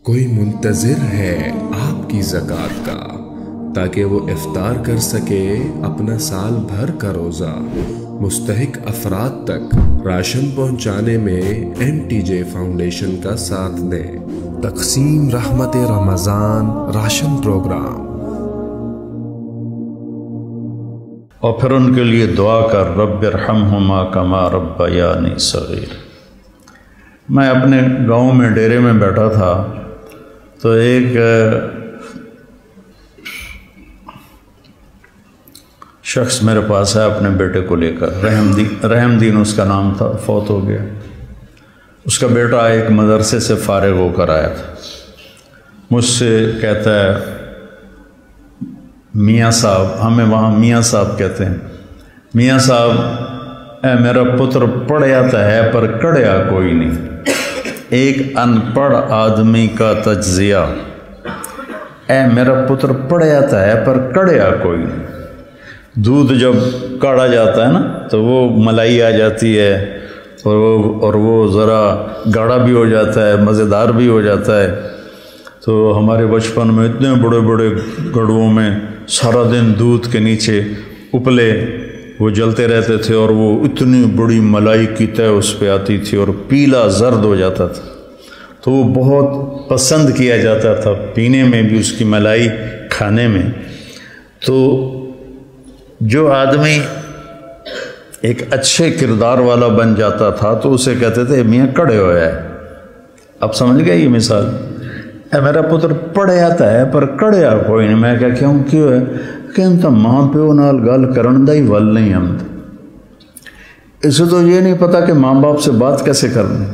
کوئی منتظر ہے آپ کی زکوٰۃ کا تاکہ وہ افطار کر سکے اپنا سال بھر کا روزہ۔ مستحق افراد تک راشن پہنچانے میں MTJ فاؤنڈیشن کا ساتھ دیں۔ تقسیم رحمت رمضان راشن پروگرام۔ اور پھر ان کے لیے دعا کر رب ارحمہما کما ربیانی صغیر۔ میں اپنے گاؤں میں ڈیرے میں بیٹھا تھا تو ایک شخص میرے پاس ہے اپنے بیٹے کو لے کر، رحم دین اس کا نام تھا، فوت ہو گیا۔ اس کا بیٹا ایک مدرسے سے فارغ ہو کر آیا تھا، مجھ سے کہتا ہے میاں صاحب، ہمیں وہاں میاں صاحب کہتے ہیں، میاں صاحب اے میرا پتر پڑھیا تو ہے پر کڑیا کوئی نہیں۔ ایک ان پڑھ آدمی کا تجزیہ، اے میرا پتر پڑھیا تو ہے پر کڑیا کوئی نہیں۔ دودھ جب کاڑا جاتا ہے نا تو وہ ملائی آ جاتی ہے اور وہ ذرا گاڑھا بھی ہو جاتا ہے، مزیدار بھی ہو جاتا ہے۔ تو ہمارے بچپن میں اتنے بڑے بڑے گڑھوں میں سارا دن دودھ کے نیچے اپلے وہ جلتے رہتے تھے اور وہ اتنی بڑی ملائی کی تہ اس پہ آتی تھی اور پیلا زرد ہو جاتا تھا، تو وہ بہت پسند کیا جاتا تھا پینے میں بھی، اس کی ملائی کھانے میں۔ تو جو آدمی ایک اچھے کردار والا بن جاتا تھا تو اسے کہتے تھے میاں کڑے ہویا ہے۔ اب سمجھ گئے یہ مثال؟ اے میرا پتر پڑھے آتا ہے پر کڑیا کوئی نہیں۔ میں کیوں ہے کہ ہم تو ماں پیو نال گل کرن دا ہی ول نہیں، ہم اسے تو یہ نہیں پتا کہ ماں باپ سے بات کیسے کرنی،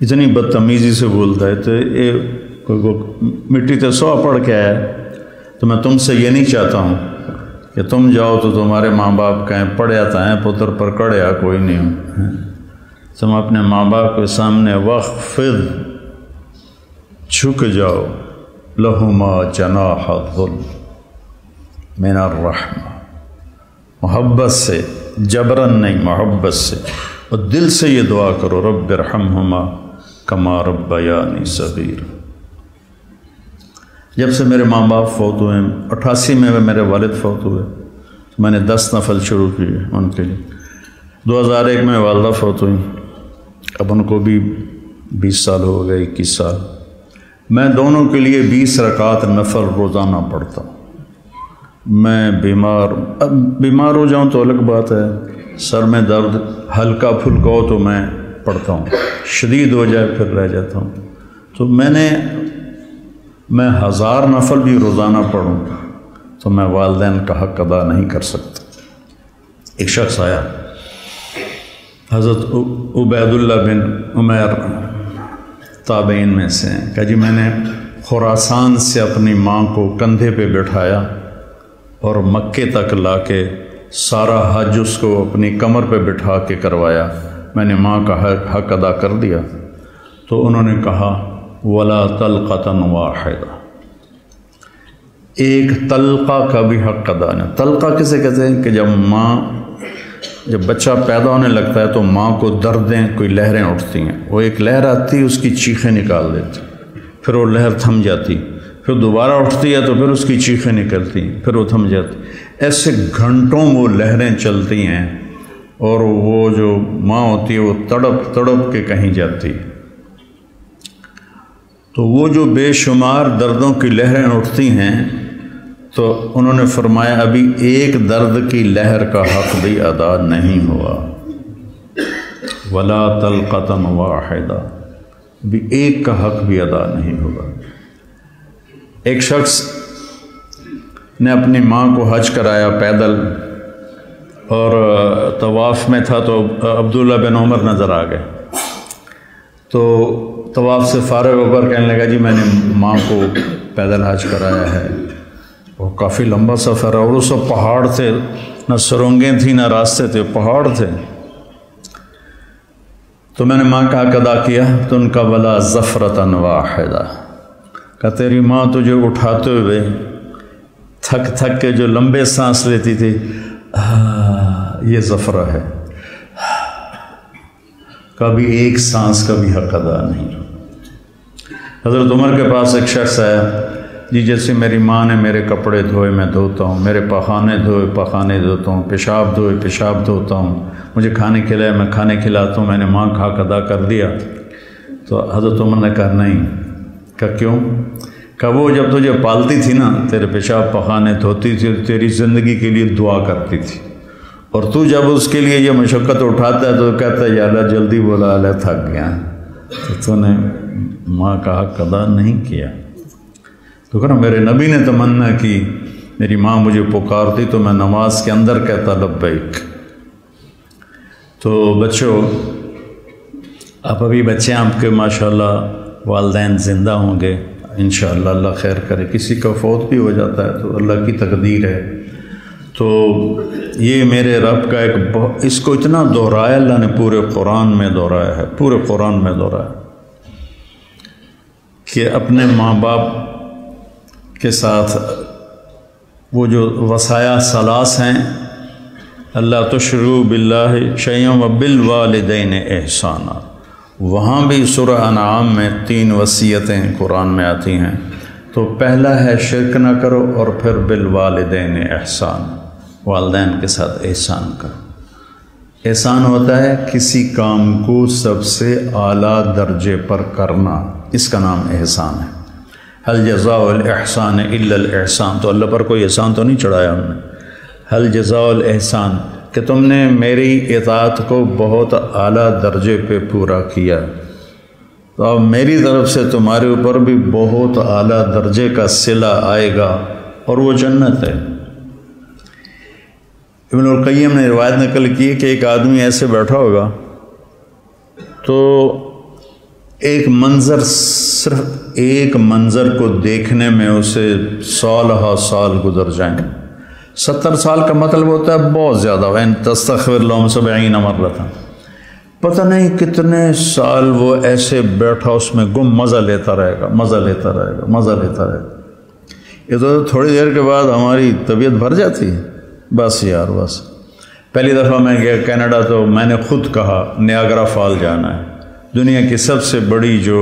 اتنی بدتمیزی سے بولتا ہے۔ تو یہ مٹی تے سوا پڑھ کے آیا ہے، تو میں تم سے یہ نہیں چاہتا ہوں کہ تم جاؤ تو تمہارے ماں باپ کہیں پڑھے آتا ہے پتر پر کڑیا کوئی نہیں ہوں۔ تم اپنے ماں باپ کے سامنے وخفض، جھک جاؤ، لہما جناح الذل من الرحمہ، محبت سے، جبرن نہیں، محبت سے، اور دل سے یہ دعا کرو رب ارحمہما کما ربیانی صغیر۔ جب سے میرے ماں باپ فوت ہوئے، 88 میں میرے والد فوت ہوئے، میں نے 10 نفل شروع کیے ان کے لیے۔ 2001 میں والدہ فوت ہوئی، اب ان کو بھی 20 سال ہو گئے، 21 سال۔ میں دونوں کے لیے 20 رکعت نفل روزانہ پڑھتا ہوں۔ میں بیمار ہو جاؤں تو الگ بات ہے، سر میں درد ہلکا پھلکا ہو تو میں پڑھتا ہوں، شدید ہو جائے پھر رہ جاتا ہوں۔ تو میں 1000 نفل بھی روزانہ پڑھوں تو میں والدین کا حق ادا نہیں کر سکتا۔ ایک شخص آیا، حضرت عبید اللہ بن عمیر تابعین میں سے ہیں، کہا جی میں نے خراسان سے اپنی ماں کو کندھے پہ بٹھایا اور مکے تک لا کے سارا حج اس کو اپنی کمر پہ بٹھا کے کروایا، میں نے ماں کا حق ادا کر دیا۔ تو انہوں نے کہا ولا طلقۃ واحدہ، ایک طلقہ کا بھی حق ادا نہیں۔ طلقہ کسے کہتے ہیں کہ جب بچہ پیدا ہونے لگتا ہے تو ماں کو دردیں، کوئی لہریں اٹھتی ہیں، وہ ایک لہر آتی اس کی چیخیں نکال دیتی، پھر وہ لہر تھم جاتی، پھر دوبارہ اٹھتی ہے تو پھر اس کی چیخیں نکلتی ہیں، پھر وہ تھم جاتی۔ ایسے گھنٹوں وہ لہریں چلتی ہیں اور وہ جو ماں ہوتی ہے وہ تڑپ تڑپ کے کہیں جاتی ہے۔ تو وہ جو بے شمار دردوں کی لہریں اٹھتی ہیں، تو انہوں نے فرمایا ابھی ایک درد کی لہر کا حق بھی ادا نہیں ہوا، ولا طلقۃ واحدہ، ابھی ایک کا حق بھی ادا نہیں ہوگا۔ ایک شخص نے اپنی ماں کو حج کرایا پیدل، اور طواف میں تھا تو عبداللہ بن عمر نظر آ گئے، تو طواف سے فارغ ہو کر کہنے لگا جی میں نے ماں کو پیدل حج کرایا ہے۔ وہ کافی لمبا سفر ہے اور اس وقت پہاڑ تھے، نہ سرنگیں تھیں نہ راستے تھے، پہاڑ تھے۔ تو میں نے ماں کا حق ادا کیا، تو ان کا ولا زفرۃ واحدہ، کہ تیری ماں تجھے اٹھاتے ہوئے تھک تھک کے جو لمبے سانس لیتی تھی، یہ زفرہ ہے، کبھی ایک سانس کا بھی حق ادا نہیں۔ حضرت عمر کے پاس ایک شخص آیا، جی جیسے میری ماں نے میرے کپڑے دھوئے میں دھوتا ہوں، میرے پخانے دھوئے پخانے دھوتا ہوں، پیشاب دھوئے پیشاب دھوتا ہوں، مجھے کھانے کھلائے میں کھانے کھلاتا ہوں، میں نے ماں کا حق ادا کر دیا۔ تو حضرت عمر نے کہا نہیں۔ کہا کیوں؟ کہا وہ جب تجھے پالتی تھی نا، تیرے پیشاب پخانے دھوتی تھی، تیری زندگی کے لیے دعا کرتی تھی، اور تو جب اس کے لیے یہ مشقت اٹھاتا ہے تو کہتا ہے یا اللہ جلدی بولا، اللہ تھک گیا، تو نے ماں کا حق ادا نہیں کیا۔ تو کہنا میرے نبی نے تمنا کی، میری ماں مجھے پکارتی تو میں نماز کے اندر کہتا لبیک۔ تو بچوں، آپ ابھی بچے آپ کے ماشاءاللہ والدین زندہ ہوں گے انشاءاللہ، اللہ خیر کرے، کسی کا فوت بھی ہو جاتا ہے تو اللہ کی تقدیر ہے۔ تو یہ میرے رب کا ایک اس کو اتنا دہرایا اللہ نے، پورے قرآن میں دہرایا ہے، پورے قرآن میں دہرایا کہ اپنے ماں باپ کے ساتھ وہ جو وصایا ثلاث ہیں، اللہ تشرکوا باللہ شیئا وبالوالدین احسانا، وہاں بھی سورہ انعام میں 3 وصیتیں قرآن میں آتی ہیں۔ تو پہلا ہے شرک نہ کرو، اور پھر بالوالدین احسان، والدین کے ساتھ احسان کرو۔ احسان ہوتا ہے کسی کام کو سب سے اعلیٰ درجے پر کرنا، اس کا نام احسان ہے۔ حل جزاء الاحسان الا الاحسان، تو اللہ پر کوئی احسان تو نہیں چڑھایا ہم نے۔ حل جزاء الاحسان کہ تم نے میری اطاعت کو بہت اعلیٰ درجے پہ پورا کیا، تو اب میری طرف سے تمہارے اوپر بھی بہت اعلیٰ درجے کا صلہ آئے گا، اور وہ جنت ہے۔ ابن القیم نے روایت نقل کی کہ ایک آدمی ایسے بیٹھا ہوگا تو ایک منظر، صرف ایک منظر کو دیکھنے میں اسے سالہ سال گزر جائیں۔ 70 سال کا مطلب ہوتا ہے بہت زیادہ، وَإِن تَسْتَغْفِرْ لَهُمْ 70 مَرَّةً، پتہ نہیں کتنے سال وہ ایسے بیٹھا اس میں گم مزہ لیتا رہے گا، مزہ لیتا رہے گا، مزہ لیتا رہے گا۔ یہ تو تھوڑی دیر کے بعد ہماری طبیعت بھر جاتی ہے، بس یار بس۔ پہلی دفعہ میں گیا کینیڈا تو میں نے خود کہا نیاگرا فال جانا ہے، دنیا کی سب سے بڑی جو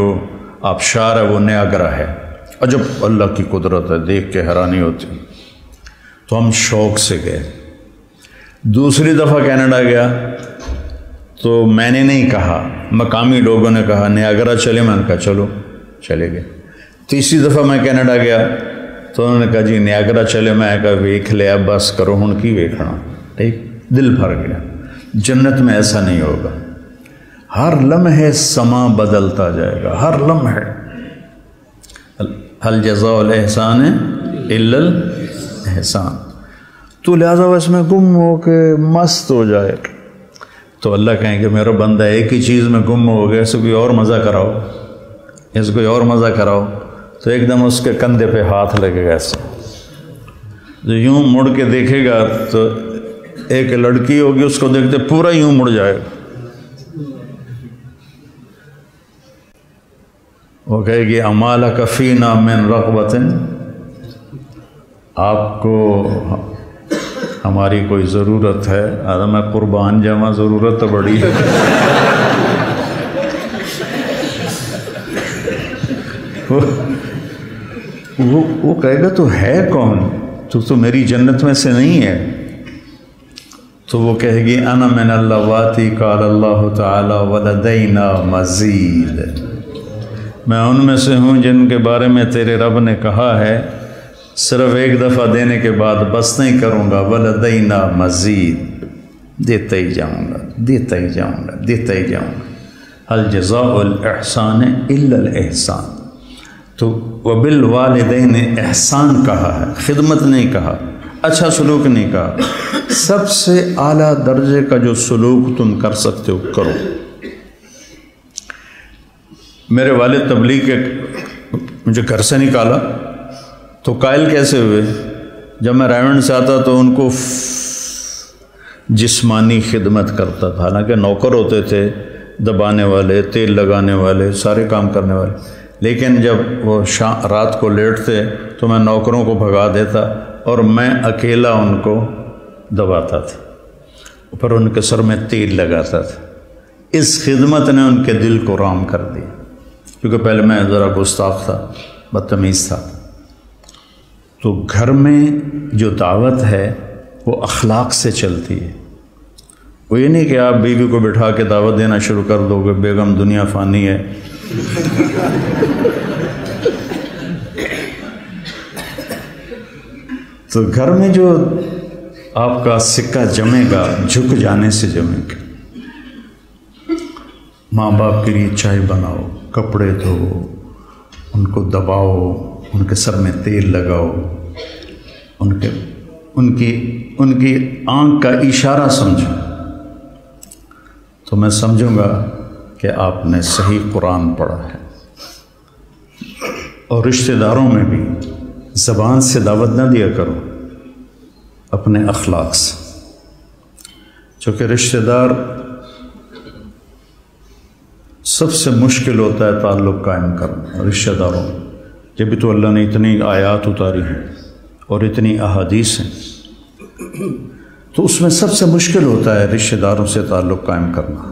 آبشار ہے وہ نیاگرا ہے، عجب اللہ کی قدرت ہے، دیکھ کے حیرانی ہوتی۔ تو ہم شوق سے گئے۔ دوسری دفعہ کینیڈا گیا تو میں نے نہیں کہا، مقامی لوگوں نے کہا نیاگرا چلے، میں نے کہا چلو، چلے گئے۔ تیسری دفعہ میں کینیڈا گیا تو انہوں نے کہا جی نیاگرا چلے، میں کہا ویکھ لے اب بس کرو ہن کی ویکھنا، ٹھیک، دل بھر گیا۔ جنت میں ایسا نہیں ہوگا، ہر لمحے سما بدلتا جائے گا، ہر لمحے۔ حل جزاء الاحسان الا الاحسان، تو لہذا وہ اس میں گم ہو کے مست ہو جائے تو اللہ کہیں کہ میرا بندہ ایک ہی چیز میں گم ہو گیا، اسے کوئی اور مزہ کراؤ، اس کوئی اور مزہ کراؤ، تو ایک دم اس کے کندھے پہ ہاتھ لگے گا ایسے، جو یوں مڑ کے دیکھے گا تو ایک لڑکی ہوگی اس کو دیکھتے پورا یوں مڑ جائے گا، وہ کہے گی امالک فینا من رغبت، آپ کو ہماری کوئی ضرورت ہے؟ آدھا میں قربان جاواں، ضرورت تو بڑی ہے۔ وہ کہے گا تو ہے کون، تو میری جنت میں سے نہیں ہے؟ تو وہ کہے گی انا من اللواتی قال اللہ تعالی ولدینا مزید، میں ان میں سے ہوں جن کے بارے میں تیرے رب نے کہا ہے صرف ایک دفعہ دینے کے بعد بس نہیں کروں گا، ولدینا مزید، دیتا ہی جاؤں گا، دیتا ہی جاؤں گا، دیتا ہی جاؤں گا۔ حل جزاء الاحسان الا الاحسان، تو وبالوالدین احسان کہا ہے، خدمت نہیں کہا، اچھا سلوک نہیں کہا، سب سے اعلیٰ درجے کا جو سلوک تم کر سکتے ہو کرو۔ میرے والد تبلیغ کے مجھے گھر سے نکالا تو قائل کیسے ہوئے؟ جب میں رائمنڈ سے آتا تو ان کو جسمانی خدمت کرتا تھا، حالانکہ نوکر ہوتے تھے، دبانے والے، تیل لگانے والے، سارے کام کرنے والے، لیکن جب وہ رات کو لیٹتے تو میں نوکروں کو بھگا دیتا اور میں اکیلا ان کو دباتا تھا، پھر ان کے سر میں تیل لگاتا تھا۔ اس خدمت نے ان کے دل کو رام کر دیا، کیونکہ پہلے میں ذرا گستاخ تھا، بدتمیز تھا. تو گھر میں جو دعوت ہے وہ اخلاق سے چلتی ہے. وہ یہ نہیں کہ آپ بیوی کو بٹھا کے دعوت دینا شروع کر دو گے، بیگم دنیا فانی ہے. تو گھر میں جو آپ کا سکہ جمے گا جھک جانے سے جمے گا. ماں باپ کے لیے چائے بناؤ، کپڑے دھو، ان کو دباؤ، ان کے سر میں تیل لگاؤ، ان کی آنکھ کا اشارہ سمجھو، تو میں سمجھوں گا کہ آپ نے صحیح قرآن پڑھا ہے. اور رشتہ داروں میں بھی زبان سے دعوت نہ دیا کرو، اپنے اخلاق سے. چونکہ رشتہ دار سب سے مشکل ہوتا ہے تعلق قائم کرنا رشتہ داروں. جب تو اللہ نے اتنی آیات اتاری ہیں اور اتنی احادیث ہیں، تو اس میں سب سے مشکل ہوتا ہے رشتہ داروں سے تعلق قائم کرنا.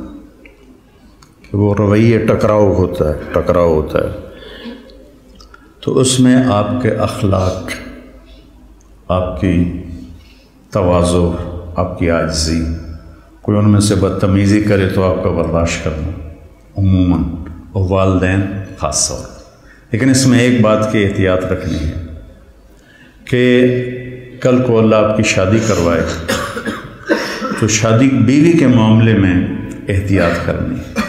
کہ وہ رویے ٹکراؤ ہوتا ہے. تو اس میں آپ کے اخلاق، آپ کی تواضع، آپ کی عاجزی، کوئی ان میں سے بدتمیزی کرے تو آپ کا برداشت کرنا عموماً، اور والدین خاص طور. لیکن اس میں ایک بات کی احتیاط رکھنی ہے کہ کل کو اللہ آپ کی شادی کروائے تو شادی بیوی کے معاملے میں احتیاط کرنی ہے.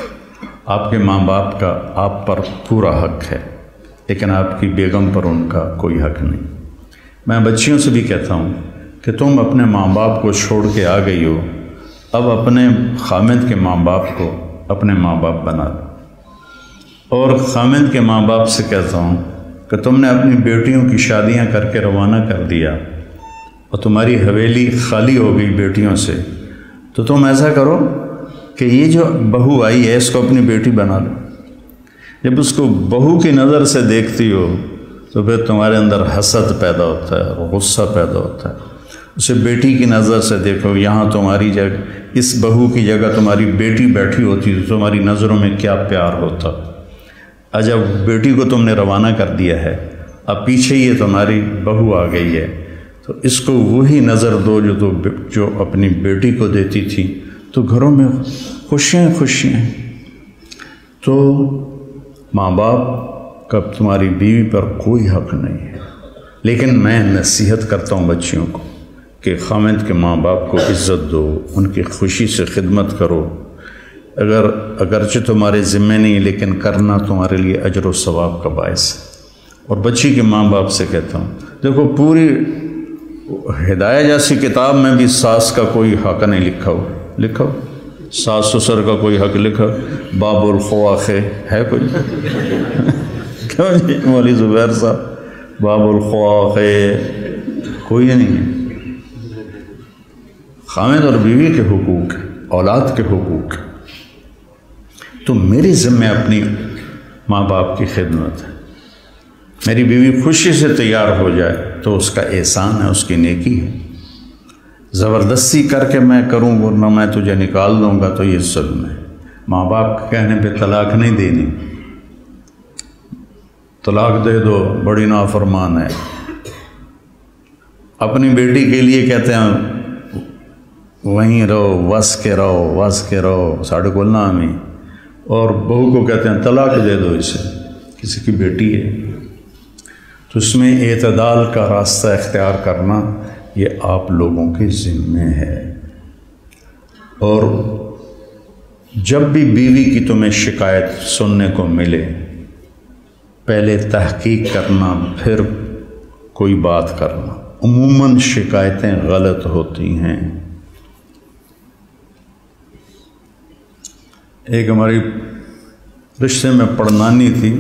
آپ کے ماں باپ کا آپ پر پورا حق ہے، لیکن آپ کی بیگم پر ان کا کوئی حق نہیں. میں بچیوں سے بھی کہتا ہوں کہ تم اپنے ماں باپ کو چھوڑ کے آ گئی ہو، اب اپنے خامد کے ماں باپ کو اپنے ماں باپ بنا لو. اور خامد کے ماں باپ سے کہتا ہوں کہ تم نے اپنی بیٹیوں کی شادیاں کر کے روانہ کر دیا اور تمہاری حویلی خالی ہو گئی بیٹیوں سے، تو تم ایسا کرو کہ یہ جو بہو آئی ہے اس کو اپنی بیٹی بنا لو. جب اس کو بہو کی نظر سے دیکھتی ہو تو پھر تمہارے اندر حسد پیدا ہوتا ہے اور غصہ پیدا ہوتا ہے. اسے بیٹی کی نظر سے دیکھو، یہاں تمہاری جگہ، اس بہو کی جگہ تمہاری بیٹی بیٹھی ہوتی تو تمہاری نظروں میں کیا پیار ہوتا. جب بیٹی کو تم نے روانہ کر دیا ہے، اب پیچھے یہ تمہاری بہو آ گئی ہے، تو اس کو وہی نظر دو جو اپنی بیٹی کو دیتی تھی، تو گھروں میں خوشیاں. تو ماں باپ کا تمہاری بیوی پر کوئی حق نہیں ہے. لیکن میں نصیحت کرتا ہوں بچیوں کو کہ خامد کے ماں باپ کو عزت دو، ان کی خوشی سے خدمت کرو. اگرچہ تمہارے ذمہ نہیں، لیکن کرنا تمہارے لیے اجر و ثواب کا باعث ہے. اور بچی کے ماں باپ سے کہتا ہوں، دیکھو پوری ہدایہ جیسی کتاب میں بھی ساس کا کوئی حق نہیں لکھا ہو. ساس سسر کا کوئی حق لکھا، باب الخواخ ہے کوئی؟ کیوں جی مولوی زبیر صاحب، باب الخواخ کوئی نہیں ہے. خامد اور بیوی کے حقوق، اولاد کے حقوق. تو میری ذمہ اپنی ماں باپ کی خدمت ہے. میری بیوی خوشی سے تیار ہو جائے تو اس کا احسان ہے، اس کی نیکی ہے. زبردستی کر کے میں کروں ورنہ میں تجھے نکال دوں گا تو یہ ظلم ہے. ماں باپ کے کہنے پہ طلاق نہیں دینی. طلاق دے دو بڑی نافرمان ہے. اپنی بیٹی کے لیے کہتے ہیں وہیں رہو، وس کے رہو ساڑھے کو نامی، اور بہو کو کہتے ہیں طلاق دے دو اسے، کسی کی بیٹی ہے. تو اس میں اعتدال کا راستہ اختیار کرنا یہ آپ لوگوں کے ذمہ ہے. اور جب بھی بیوی کی تمہیں شکایت سننے کو ملے، پہلے تحقیق کرنا پھر کوئی بات کرنا. عموماً شکایتیں غلط ہوتی ہیں. ایک ہماری رشتے میں پڑنانی تھی،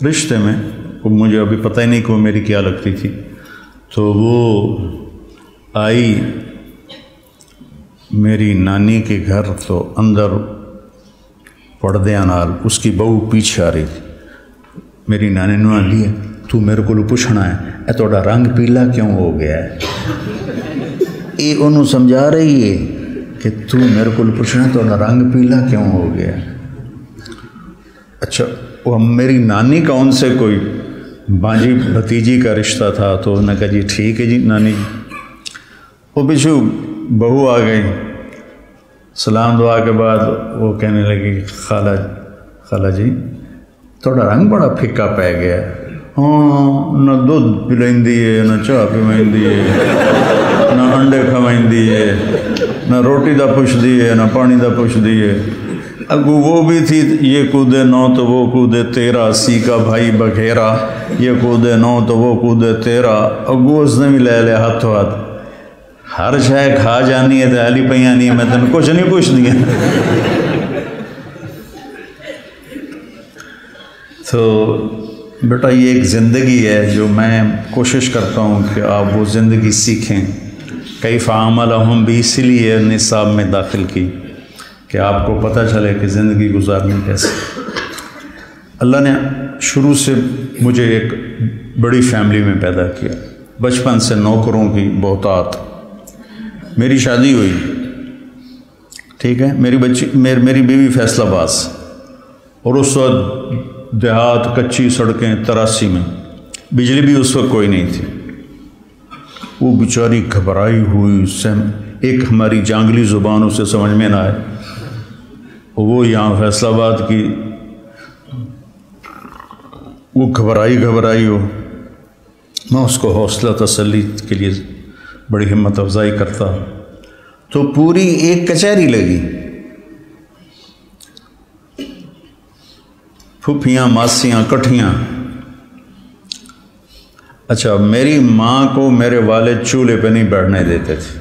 رشتے میں مجھے ابھی پتہ ہی نہیں کہ وہ میری کیا لگتی تھی. تو وہ آئی میری نانی کے گھر، تو اندر پردیاں نال اس کی بہو پیچھے آ رہی تھی. میری نانی نے آندی ہے تو میرے کو پوچھنا ہے اے تھوڑا رنگ پیلا کیوں ہو گیا ہے. یہ انہوں سمجھا رہی ہے کہ تو میرے کو پوچھنا تھوڑا رنگ پیلا کیوں ہو گیا. اچھا وہ میری نانی کا ان سے کوئی بانجی بھتیجی کا رشتہ تھا، تو انہوں نے کہا جی ٹھیک ہے جی نانی جی۔ وہ پچھو بہو آ گئی، سلام دعا کے بعد وہ کہنے لگی خالہ جی تھوڑا رنگ بڑا پھکا پی گیا، ہاں نہ دودھ پلائندی ہے، نہ چاہ پیوائندی ہے، نہ انڈے کھوائندی ہے، نہ روٹی دا پوچھدی ہے، نہ پانی دا پوچھدی ہے۔ اگو وہ بھی تھی یہ کودے نو تو وہ کودے تیرا، سی کا بھائی بگھیرا، یہ کودے نو تو وہ کودے تیرا۔ اگو اس نے بھی لے لیا ہاتھوں ہاتھ، ہر شے کھا جانی ہے تو علی پہ آنی ہے، میں تن کچھ نہیں پوچھ دیا۔ تو بیٹا یہ ایک زندگی ہے جو میں کوشش کرتا ہوں کہ آپ وہ زندگی سیکھیں۔ کیف عاملہم بھی اسی لیے نصاب میں داخل کی کہ آپ کو پتہ چلے کہ زندگی گزارنی کیسے۔ اللہ نے شروع سے مجھے ایک بڑی فیملی میں پیدا کیا، بچپن سے نوکروں کی بہتات۔ میری شادی ہوئی، ٹھیک ہے، میری بیوی فیصل آباد، اور اس وقت دیہات کچی سڑکیں 83 میں، بجلی بھی اس وقت کوئی نہیں تھی۔ وہ بیچاری گھبرائی ہوئی، ایک ہماری جانگلی زبان اسے سمجھ میں نہ آئے، وہ یہاں فیصل آباد کی، وہ گھبرائی ہو، میں اس کو حوصلہ تسلی کے لیے بڑی ہمت افزائی کرتا، تو پوری ایک کچہری لگی، پھوپھیاں ماسیاں کٹھیاں۔ اچھا میری ماں کو میرے والد چولہے پہ نہیں بیٹھنے دیتے تھے،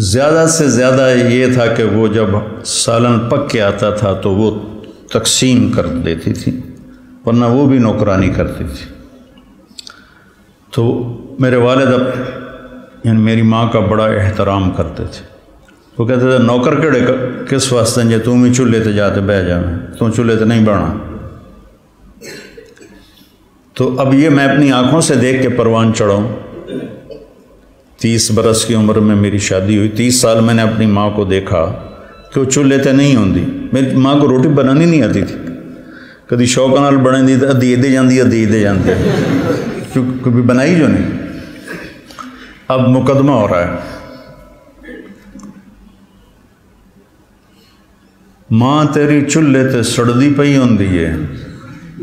زیادہ سے زیادہ یہ تھا کہ وہ جب سالن پک کے آتا تھا تو وہ تقسیم کر دیتی تھی، ورنہ وہ بھی نوکرانی کرتی تھی۔ تو میرے والد یعنی میری ماں کا بڑا احترام کرتے تھے، وہ کہتے تھے نوکر کیڑے کس واسطے جے تم ہی چولہے تے جاتے بہ جا، تو چولہے تے نہیں بڑھنا۔ تو اب یہ میں اپنی آنکھوں سے دیکھ کے پروان چڑھاؤں، 30 برس کی عمر میں میری شادی ہوئی، 30 سال میں نے اپنی ماں کو دیکھا کہ وہ چولہے تے نہیں ہوندی۔ میری ماں کو روٹی بنانی نہیں آتی تھی، کدی شوق نال بنے دی تو ادھی دے جاندی کبھی بنائی جو نہیں۔ اب مقدمہ ہو رہا ہے، ماں تیری چولہے تے سڑدی پئی ہوندی ہے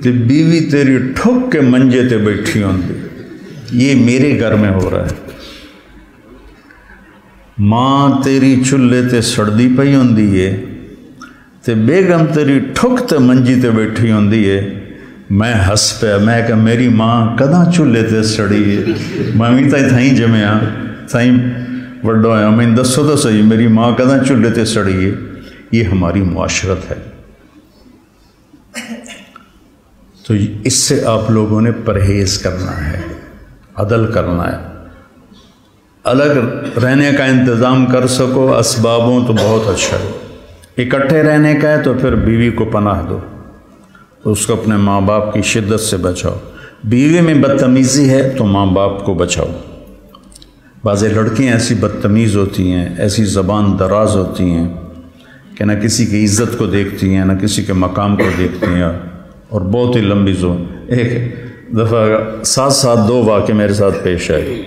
تے بیوی تیری ٹھک کے منجے تے بیٹھی ہوندی۔ یہ میرے گھر میں ہو رہا ہے، ماں تیری چولہے تے سڑدی پئی ہوندی ہے تے بیگم تیری ٹھک تے منجی تے بیٹھی ہوندی ہے۔ میں ہس پیا، میں کہ میری ماں کداں چولہے تے سڑی ہے، میں بھی تھائیں جمیا تھائیں وڈو ہویا، میں دسو تو صحیح میری ماں کداں چولہے تے سڑی ہے۔ یہ ہماری معاشرت ہے، تو اس سے آپ لوگوں نے پرہیز کرنا ہے، عدل کرنا ہے۔ الگ رہنے کا انتظام کر سکو اسبابوں تو بہت اچھا ہے، اکٹھے رہنے کا ہے تو پھر بیوی کو پناہ دو، اس کو اپنے ماں باپ کی شدت سے بچاؤ۔ بیوی میں بدتمیزی ہے تو ماں باپ کو بچاؤ۔ بعض لڑکیاں ایسی بدتمیز ہوتی ہیں، ایسی زبان دراز ہوتی ہیں کہ نہ کسی کی عزت کو دیکھتی ہیں، نہ کسی کے مقام کو دیکھتی ہیں، اور بہت ہی لمبی زبان۔ ایک دفعہ ساتھ 2 واقعے میرے ساتھ پیش آئے۔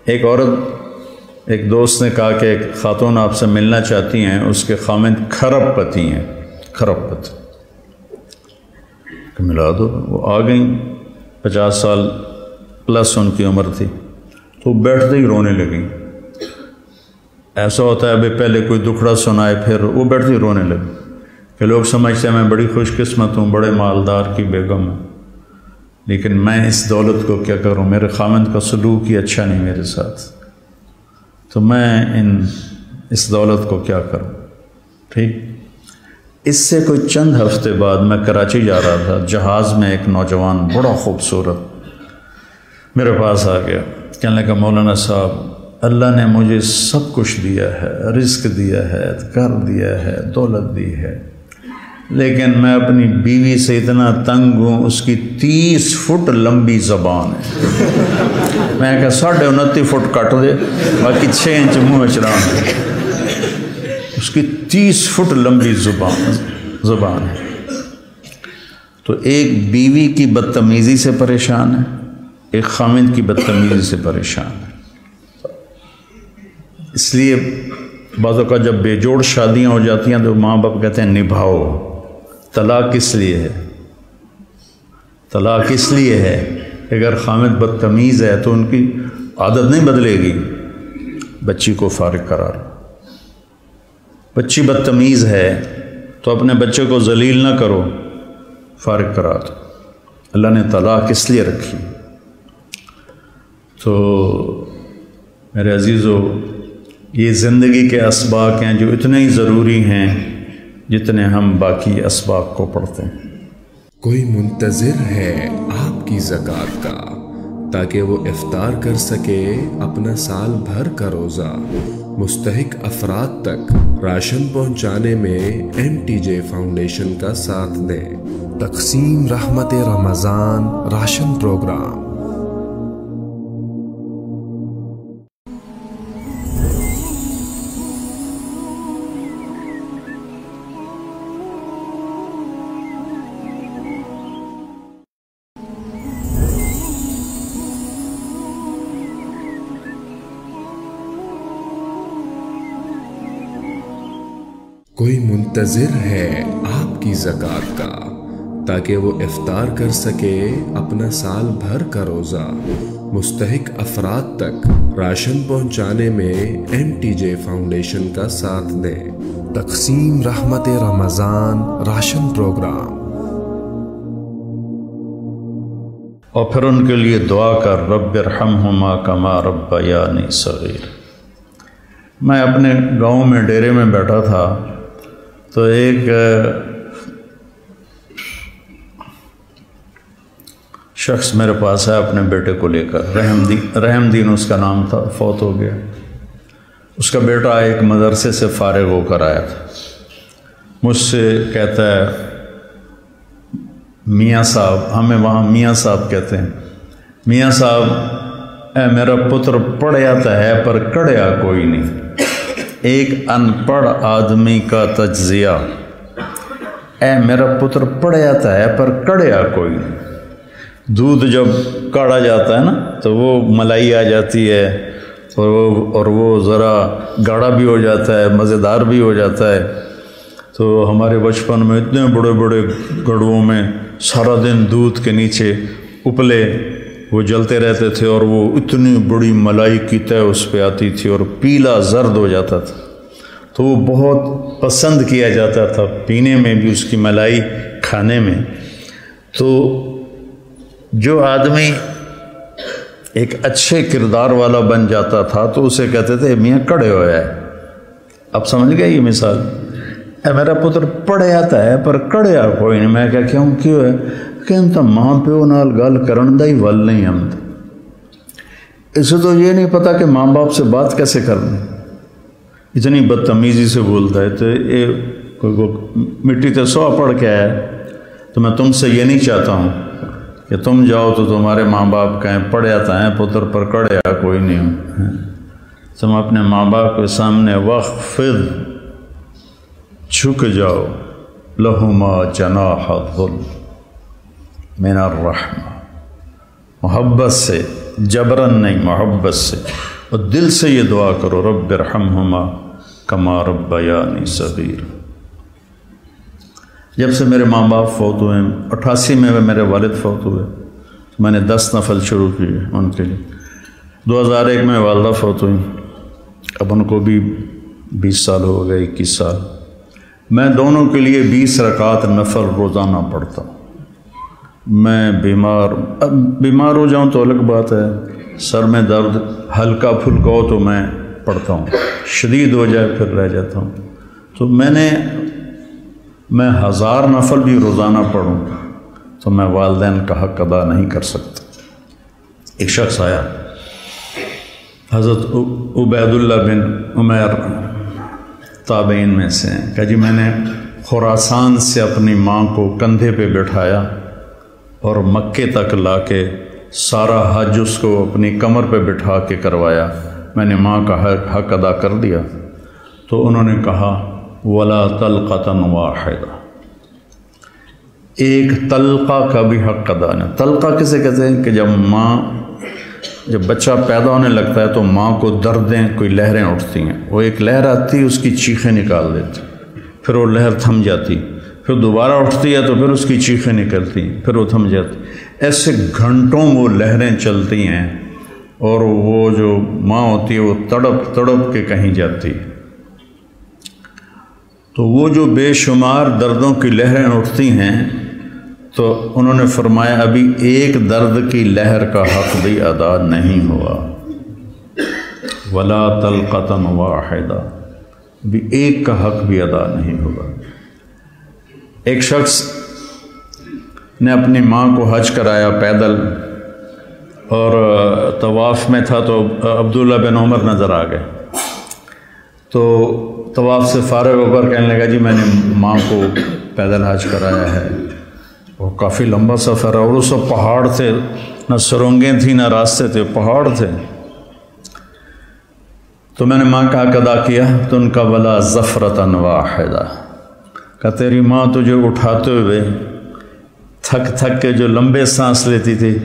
ایک عورت، ایک دوست نے کہا کہ ایک خاتون آپ سے ملنا چاہتی ہیں، اس کے خامند کھرب پتی ہیں، کھرب پتی، کہ ملا دو۔ وہ آ گئیں، 50 سال پلس ان کی عمر تھی، تو بیٹھتے ہی رونے لگیں۔ ایسا ہوتا ہے ابھی پہلے کوئی دکھڑا سنائے پھر وہ بیٹھتے ہی رونے لگے کہ لوگ سمجھتے ہیں میں بڑی خوش قسمت ہوں، بڑے مالدار کی بیگم ہوں، لیکن میں اس دولت کو کیا کروں، میرے خامند کا سلوک ہی اچھا نہیں میرے ساتھ، تو میں اس دولت کو کیا کروں۔ ٹھیک، اس سے کوئی چند ہفتے بعد میں کراچی جا رہا تھا، جہاز میں ایک نوجوان بڑا خوبصورت میرے پاس آ گیا، کہنے لگا مولانا صاحب اللہ نے مجھے سب کچھ دیا ہے، رزق دیا ہے، گھر دیا ہے، دولت دی ہے، لیکن میں اپنی بیوی سے اتنا تنگ ہوں، اس کی 30 فٹ لمبی زبان ہے، میں کہا 29.5 فٹ کٹ دے، باقی 6 انچ منہ چڑھا دے۔ اس کی 30 فٹ لمبی زبان ہے۔ تو ایک بیوی کی بدتمیزی سے پریشان ہے، ایک خامند کی بدتمیزی سے پریشان ہے۔ اس لیے بعض اوقات جب بے جوڑ شادیاں ہو جاتی ہیں تو ماں باپ کہتے ہیں نبھاؤ۔ طلاق کس لیے ہے؟ طلاق اس لیے ہے اگر خامد بدتمیز ہے تو ان کی عادت نہیں بدلے گی، بچی کو فارغ کرا لو۔ بچی بدتمیز ہے تو اپنے بچے کو ذلیل نہ کرو، فارغ کرا دو۔ اللہ نے طلاق اس لیے رکھی۔ تو میرے عزیزو، یہ زندگی کے اسباق ہیں جو اتنے ہی ضروری ہیں جتنے ہم باقی اسباق کو پڑھتے ہیں۔ کوئی منتظر ہے آپ کی زکوٰۃ کا تاکہ وہ افطار کر سکے اپنا سال بھر کا روزہ۔ مستحق افراد تک راشن پہنچانے میں MTJ فاؤنڈیشن کا ساتھ دیں۔ تقسیم رحمت رمضان راشن پروگرام۔ کوئی منتظر ہے آپ کی زکوٰۃ کا تاکہ وہ افطار کر سکے اپنا سال بھر کا روزہ۔ مستحق افراد تک راشن پہنچانے میں MTJ فاؤنڈیشن کا ساتھ دیں۔ تقسیم رحمت رمضان راشن پروگرام۔ اور پھر ان کے لیے دعا کر، رب ارحمہما کما ربیانی صغیر۔ میں اپنے گاؤں میں ڈیرے میں بیٹھا تھا تو ایک شخص میرے پاس ہے اپنے بیٹے کو لے کر، رحم دین اس کا نام تھا، فوت ہو گیا۔ اس کا بیٹا ایک مدرسے سے فارغ ہو کر آیا تھا، مجھ سے کہتا ہے میاں صاحب، ہمیں وہاں میاں صاحب کہتے ہیں، میاں صاحب اے میرا پتر پڑھیا تو ہے پر کڑیا کوئی نہیں۔ ایک ان پڑھ آدمی کا تجزیہ، اے میرا پتر پڑھیا تو ہے پر کڑیا کوئی نہیں۔ دودھ جب کاڑا جاتا ہے نا تو وہ ملائی آ جاتی ہے اور وہ ذرا گاڑھا بھی ہو جاتا ہے، مزیدار بھی ہو جاتا ہے۔ تو ہمارے بچپن میں اتنے بڑے بڑے گڑھوں میں سارا دن دودھ کے نیچے اپلے وہ جلتے رہتے تھے اور وہ اتنی بڑی ملائی کی تہ اس پہ آتی تھی اور پیلا زرد ہو جاتا تھا، تو وہ بہت پسند کیا جاتا تھا، پینے میں بھی اس کی ملائی، کھانے میں۔ تو جو آدمی ایک اچھے کردار والا بن جاتا تھا تو اسے کہتے تھے میاں کڑے ہویا ہے۔ اب سمجھ گئے یہ مثال؟ اے میرا پتر پڑھے آتا ہے پر کڑیا کوئی نہیں۔ میں کہا کیوں ہے؟ کہ ماں پیو نال گل کرن دا ہی ول نہیں آمد۔ اسے تو یہ نہیں پتا کہ ماں باپ سے بات کیسے کرنی، اتنی بدتمیزی سے بولتا ہے۔ تو یہ مٹی تے سوا پڑھ کے آیا ہے۔ تو میں تم سے یہ نہیں چاہتا ہوں کہ تم جاؤ تو تمہارے ماں باپ کہیں پڑھے آتا ہے پتر پر کڑیا کوئی نہیں۔ تم اپنے ماں باپ کے سامنے وخفض، جھک جاؤ، لہما جناح الذل من الرحمہ، محبت سے، جبرن نہیں، محبت سے، اور دل سے یہ دعا کرو، رب ارحمہما کما ربیانی صغیر۔ جب سے میرے ماں باپ فوت ہوئے، 88 میں میرے والد فوت ہوئے، میں نے 10 نفل شروع کیے ان کے لیے۔ 2001 میں والدہ فوت ہوئی، اب ان کو بھی 20 سال ہو گئے، 21 سال۔ میں دونوں کے لیے 20 رکعت نفل روزانہ پڑھتا ہوں۔ میں بیمار ہو جاؤں تو الگ بات ہے، سر میں درد ہلکا پھلکا ہو تو میں پڑھتا ہوں، شدید ہو جائے پھر رہ جاتا ہوں۔ تو میں 1000 نفل بھی روزانہ پڑھوں تو میں والدین کا حق ادا نہیں کر سکتا۔ ایک شخص آیا، حضرت عبید اللہ بن عمیر تابعین میں سے ہیں، کہ جی میں نے خراسان سے اپنی ماں کو کندھے پہ بٹھایا اور مکے تک لا کے سارا حج اس کو اپنی کمر پہ بٹھا کے کروایا، میں نے ماں کا حق ادا کر دیا۔ تو انہوں نے کہا ولا تلقۃ واحدہ، ایک تلقہ کا بھی حق ادا نہیں۔ تلقہ کسے کہتے ہیں کہ جب بچہ پیدا ہونے لگتا ہے تو ماں کو دردیں، کوئی لہریں اٹھتی ہیں، وہ ایک لہر آتی، اس کی چیخیں نکال دیتی، پھر وہ لہر تھم جاتی، پھر دوبارہ اٹھتی ہے تو پھر اس کی چیخیں نکلتی، پھر وہ تھم جاتی، ایسے گھنٹوں وہ لہریں چلتی ہیں، اور وہ جو ماں ہوتی ہے وہ تڑپ تڑپ کے کہیں جاتی ہے۔ تو وہ جو بے شمار دردوں کی لہریں اٹھتی ہیں، تو انہوں نے فرمایا ابھی ایک درد کی لہر کا حق بھی ادا نہیں ہوا، ولا تلقۃ واحدہ، بھی ایک کا حق بھی ادا نہیں ہوگا۔ ایک شخص نے اپنی ماں کو حج کرایا پیدل، اور طواف میں تھا تو عبداللہ بن عمر نظر آ گئے، تو طواف سے فارغ ہو کر کہنے لگا جی میں نے ماں کو پیدل حج کرایا ہے، وہ کافی لمبا سفر ہے، اور وہ سب پہاڑ تھے، نہ سرنگیں تھیں نہ راستے تھے، پہاڑ تھے، تو میں نے ماں کا حق ادا کیا، تو ان کا ولا زفرۃ واحدہ، کہ تیری ماں تجھے اٹھاتے ہوئے تھک تھک کے جو لمبے سانس لیتی تھی،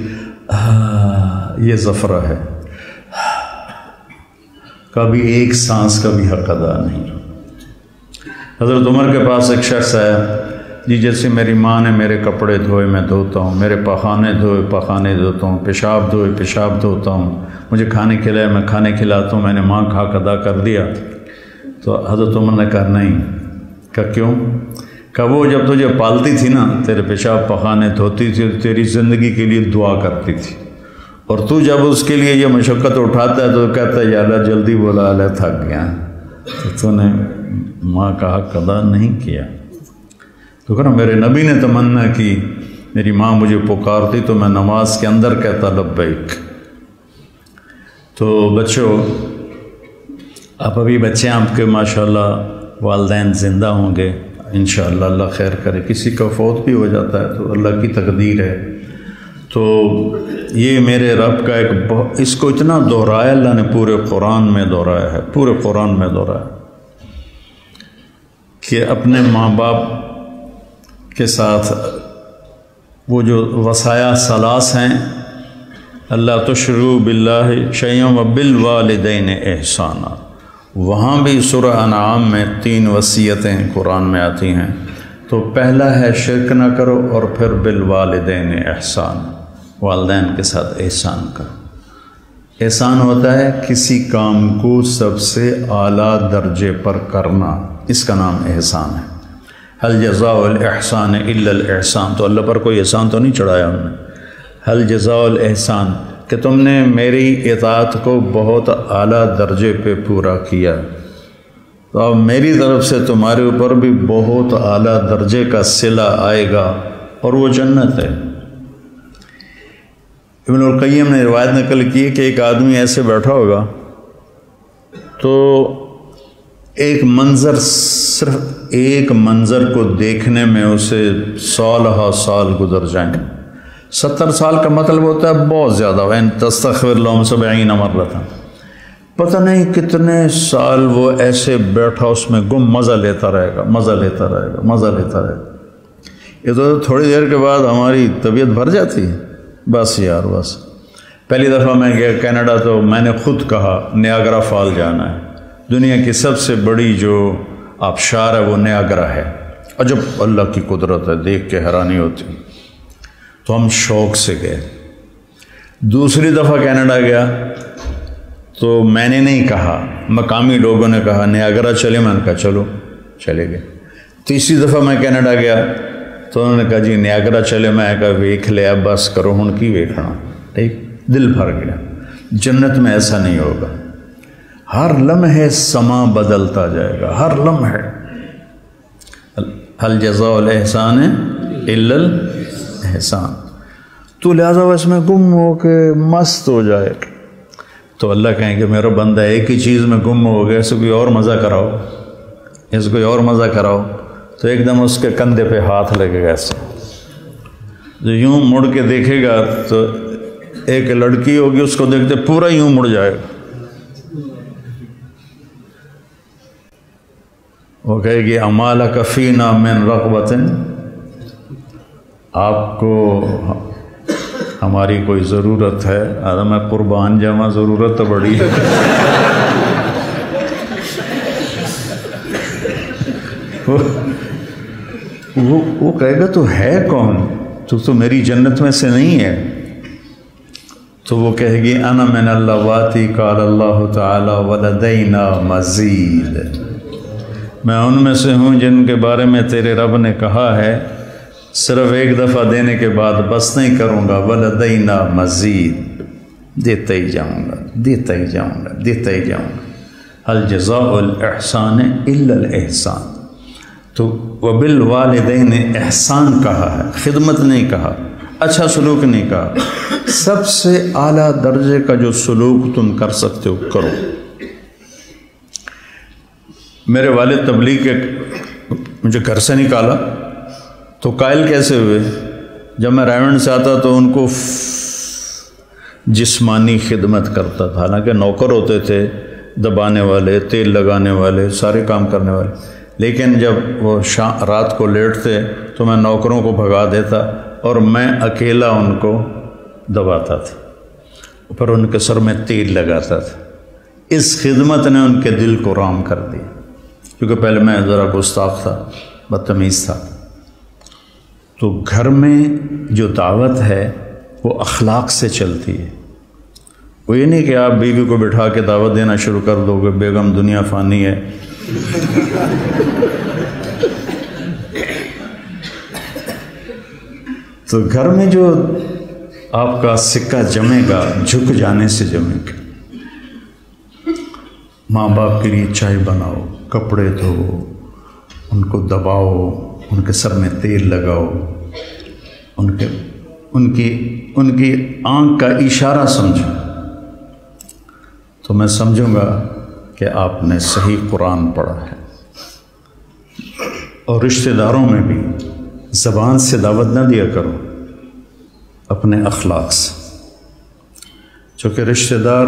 یہ زفرہ ہے، کبھی ایک سانس کا بھی حق ادا نہیں۔ حضرت عمر کے پاس ایک شخص آیا، جی جیسے میری ماں نے میرے کپڑے دھوئے میں دھوتا ہوں، میرے پخانے دھوئے پخانے دھوتا ہوں، پیشاب دھوئے پیشاب دھوتا ہوں، مجھے کھانے کھلائے میں کھانے کھلاتا ہوں، میں نے ماں کا حق ادا کر دیا۔ تو حضرت عمر نے کہا نہیں۔ کہا کیوں؟ کہا وہ جب تجھے پالتی تھی نا، تیرے پیشاب پخانے دھوتی تھی، تیری زندگی کے لیے دعا کرتی تھی، اور تو جب اس کے لیے یہ مشقت اٹھاتا ہے تو کہتا ہے یا اللہ جلدی بولا، اللہ تھک گیا، تو نے ماں کا حق ادا نہیں کیا۔ تو کہنا میرے نبی نے تمنا کی، میری ماں مجھے پکارتی تو میں نماز کے اندر کہتا لبیک۔ تو بچوں، آپ ابھی بچے آپ کے ماشاءاللہ والدین زندہ ہوں گے، انشاءاللہ اللہ خیر کرے، کسی کا فوت بھی ہو جاتا ہے تو اللہ کی تقدیر ہے۔ تو یہ میرے رب کا ایک اس کو اتنا دہرایا اللہ نے، پورے قرآن میں دہرایا ہے، پورے قرآن میں دہرایا کہ اپنے ماں باپ کے ساتھ وہ جو وصایا ثلاث ہیں، اللہ تشرکوا باللہ شیئا وبالوالدین احسانا، وہاں بھی سورہ انعام میں 3 وصیتیں قرآن میں آتی ہیں۔ تو پہلا ہے شرک نہ کرو، اور پھر بالوالدین احسان، والدین کے ساتھ احسان کرو۔ احسان ہوتا ہے کسی کام کو سب سے اعلیٰ درجے پر کرنا، اس کا نام احسان ہے۔ هل جزاء الاحسان الا الاحسان، تو اللہ پر کوئی احسان تو نہیں چڑھایا ہم نے۔ هل جزاء الاحسان، کہ تم نے میری اطاعت کو بہت اعلیٰ درجے پہ پورا کیا، تو اب میری طرف سے تمہارے اوپر بھی بہت اعلیٰ درجے کا صلہ آئے گا، اور وہ جنت ہے۔ ابن القیم نے روایت نقل کی کہ ایک آدمی ایسے بیٹھا ہوگا تو ایک منظر، صرف ایک منظر کو دیکھنے میں اسے سالہ سال گزر جائیں۔ 70 سال کا مطلب ہوتا ہے بہت زیادہ، وَإِن تَسْتَغْفِرْ لَهُمْ 70 مَرَّةً، پتہ نہیں کتنے سال وہ ایسے بیٹھا اس میں گم، مزہ لیتا رہے گا، مزہ لیتا رہے گا، مزہ لیتا رہے گا۔ یہ تو تھوڑی دیر کے بعد ہماری طبیعت بھر جاتی ہے، بس یار بس۔ پہلی دفعہ میں گیا کینیڈا تو میں نے خود کہا نیاگرا فال جانا ہے، دنیا کی سب سے بڑی جو آبشار ہے وہ نیاگرا ہے، عجب اللہ کی قدرت ہے، دیکھ کے حیرانی ہوتی۔ تو ہم شوق سے گئے۔ دوسری دفعہ کینیڈا گیا تو میں نے نہیں کہا، مقامی لوگوں نے کہا نیاگرا چلے، میں نے کہا چلو، چلے گئے۔ تیسری دفعہ میں کینیڈا گیا تو انہوں نے کہا جی نیاگرا چلے، میں کہا ویکھ لیا، بس کرو ہن کی ویکھنا، ٹھیک، دل بھر گیا۔ جنت میں ایسا نہیں ہوگا، ہر لمحے سما بدلتا جائے گا، ہر لمحے۔ هل جزاء الاحسان الا الاحسان، تو لہذا اس میں گم ہو کے مست ہو جائے تو اللہ کہیں کہ میرا بندہ ایک ہی چیز میں گم ہو گیا، اسے کوئی اور مزہ کراؤ، اس کوئی اور مزہ کراؤ، تو ایک دم اس کے کندھے پہ ہاتھ لگے گا، ایسے جو یوں مڑ کے دیکھے گا تو ایک لڑکی ہوگی اس کو دیکھتے پورا یوں مڑ جائے گا، وہ کہے گی امالک فینا من رغبت، آپ کو ہماری کوئی ضرورت ہے؟ میں قربان جاواں، ضرورت تو بڑی ہے۔ وہ کہے گا تو ہے کون؟ تو میری جنت میں سے نہیں ہے۔ تو وہ کہے گی انا من اللواتی قال اللہ تعالی ولدینا مزید، میں ان میں سے ہوں جن کے بارے میں تیرے رب نے کہا ہے صرف ایک دفعہ دینے کے بعد بس نہیں کروں گا، ولدینا مزید، دیتا ہی جاؤں گا، دیتا ہی جاؤں گا، دیتا ہی جاؤں گا۔ هل جزاء الاحسان الا الاحسان، تو وبالوالدین احسان کہا ہے، خدمت نہیں کہا، اچھا سلوک نہیں کہا، سب سے اعلیٰ درجے کا جو سلوک تم کر سکتے ہو کرو۔ میرے والد تبلیغ کے مجھے گھر سے نکالا تو قائل کیسے ہوئے؟ جب میں رائمنڈ سے آتا تو ان کو جسمانی خدمت کرتا تھا، حالانکہ نوکر ہوتے تھے، دبانے والے، تیل لگانے والے، سارے کام کرنے والے، لیکن جب وہ رات کو لیٹتے تو میں نوکروں کو بھگا دیتا اور میں اکیلا ان کو دباتا تھا، پر ان کے سر میں تیل لگاتا تھا۔ اس خدمت نے ان کے دل کو رام کر دیا، کیونکہ پہلے میں ذرا گستاخ تھا، بدتمیز تھا۔ تو گھر میں جو دعوت ہے وہ اخلاق سے چلتی ہے، وہ یہ نہیں کہ آپ بیوی کو بٹھا کے دعوت دینا شروع کر دو گے، بیگم دنیا فانی ہے۔ تو گھر میں جو آپ کا سکہ جمے گا جھک جانے سے جمے گا۔ ماں باپ کے لیے چائے بناؤ، کپڑے دھو، ان کو دباؤ، ان کے سر میں تیل لگاؤ، ان کی آنکھ کا اشارہ سمجھو، تو میں سمجھوں گا کہ آپ نے صحیح قرآن پڑھا ہے۔ اور رشتہ داروں میں بھی زبان سے دعوت نہ دیا کرو، اپنے اخلاق سے، چونکہ رشتہ دار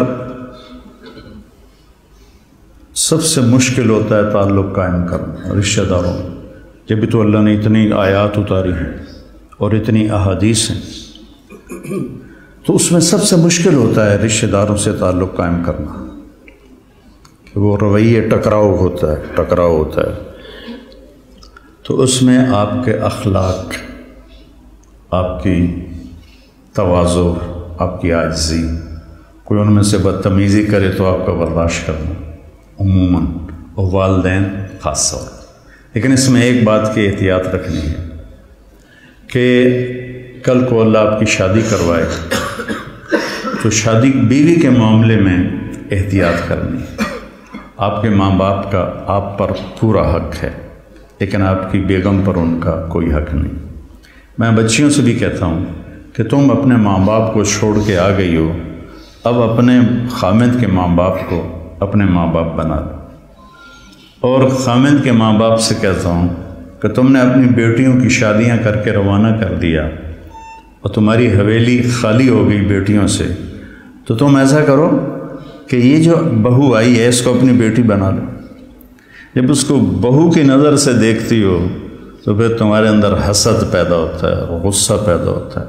سب سے مشکل ہوتا ہے تعلق قائم کرنا رشتہ داروں میں۔ جب بھی تو اللہ نے اتنی آیات اتاری ہیں اور اتنی احادیث ہیں، تو اس میں سب سے مشکل ہوتا ہے رشتہ داروں سے تعلق قائم کرنا، کہ وہ رویے ٹکراؤ ہوتا ہے۔ تو اس میں آپ کے اخلاق، آپ کی تواضع، آپ کی عاجزی، کوئی ان میں سے بدتمیزی کرے تو آپ کا برداشت کرنا عموماً، اور والدین خاص طور۔ لیکن اس میں ایک بات کی احتیاط رکھنی ہے کہ کل کو اللہ آپ کی شادی کروائے تو شادی بیوی کے معاملے میں احتیاط کرنی ہے۔ آپ کے ماں باپ کا آپ پر پورا حق ہے، لیکن آپ کی بیگم پر ان کا کوئی حق نہیں۔ میں بچیوں سے بھی کہتا ہوں کہ تم اپنے ماں باپ کو چھوڑ کے آ گئی ہو، اب اپنے خامد کے ماں باپ کو اپنے ماں باپ بنا دو۔ اور خامد کے ماں باپ سے کہتا ہوں کہ تم نے اپنی بیٹیوں کی شادیاں کر کے روانہ کر دیا اور تمہاری حویلی خالی ہو گئی بیٹیوں سے، تو تم ایسا کرو کہ یہ جو بہو آئی ہے اس کو اپنی بیٹی بنا لو۔ جب اس کو بہو کی نظر سے دیکھتی ہو تو پھر تمہارے اندر حسد پیدا ہوتا ہے، غصہ پیدا ہوتا ہے۔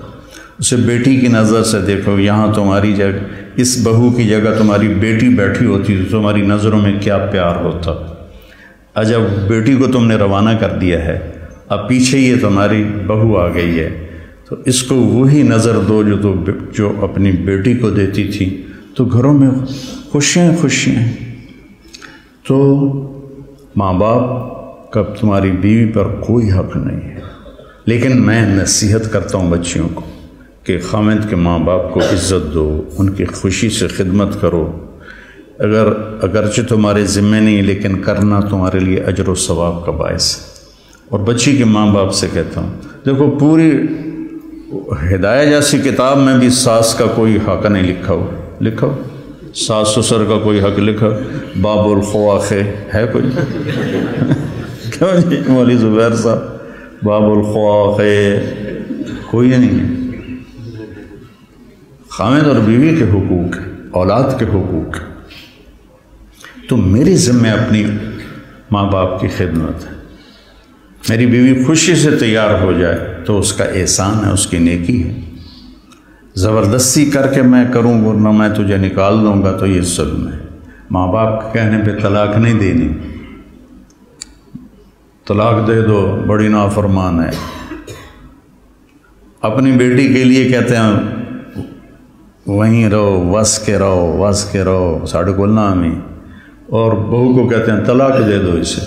اسے بیٹی کی نظر سے دیکھو، یہاں تمہاری جگہ، اس بہو کی جگہ تمہاری بیٹی بیٹھی ہوتی تو تمہاری نظروں میں کیا پیار ہوتا۔ جب بیٹی کو تم نے روانہ کر دیا ہے، اب پیچھے یہ تمہاری بہو آ گئی ہے، تو اس کو وہی نظر دو جو اپنی بیٹی کو دیتی تھی، تو گھروں میں خوشیاں۔ تو ماں باپ کا تمہاری بیوی پر کوئی حق نہیں ہے، لیکن میں نصیحت کرتا ہوں بچیوں کو کہ خامد کے ماں باپ کو عزت دو، ان کی خوشی سے خدمت کرو، اگرچہ تمہارے ذمہ نہیں لیکن کرنا تمہارے لیے اجر و ثواب کا باعث ہے۔ اور بچی کے ماں باپ سے کہتا ہوں، دیکھو پوری ہدایہ جیسی کتاب میں بھی ساس کا کوئی حق نہیں لکھا ہو، ساس سسر کا کوئی حق لکھا، باب الخواخ ہے کوئی؟ کیوں جی مولوی زبیر صاحب، باب الخواخ کوئی نہیں ہے۔ خامد اور بیوی کے حقوق، اولاد کے حقوق، تو میری ذمہ اپنی ماں باپ کی خدمت ہے۔ میری بیوی خوشی سے تیار ہو جائے تو اس کا احسان ہے، اس کی نیکی ہے۔ زبردستی کر کے میں کروں ورنہ میں تجھے نکال دوں گا تو یہ ظلم ہے۔ ماں باپ کے کہنے پہ طلاق نہیں دینی، طلاق دے دو بڑی نافرمان ہے۔ اپنی بیٹی کے لیے کہتے ہیں وہیں رہو، وس کے رہو ساڑھے کو نامی، اور بہو کو کہتے ہیں طلاق دے دو اسے،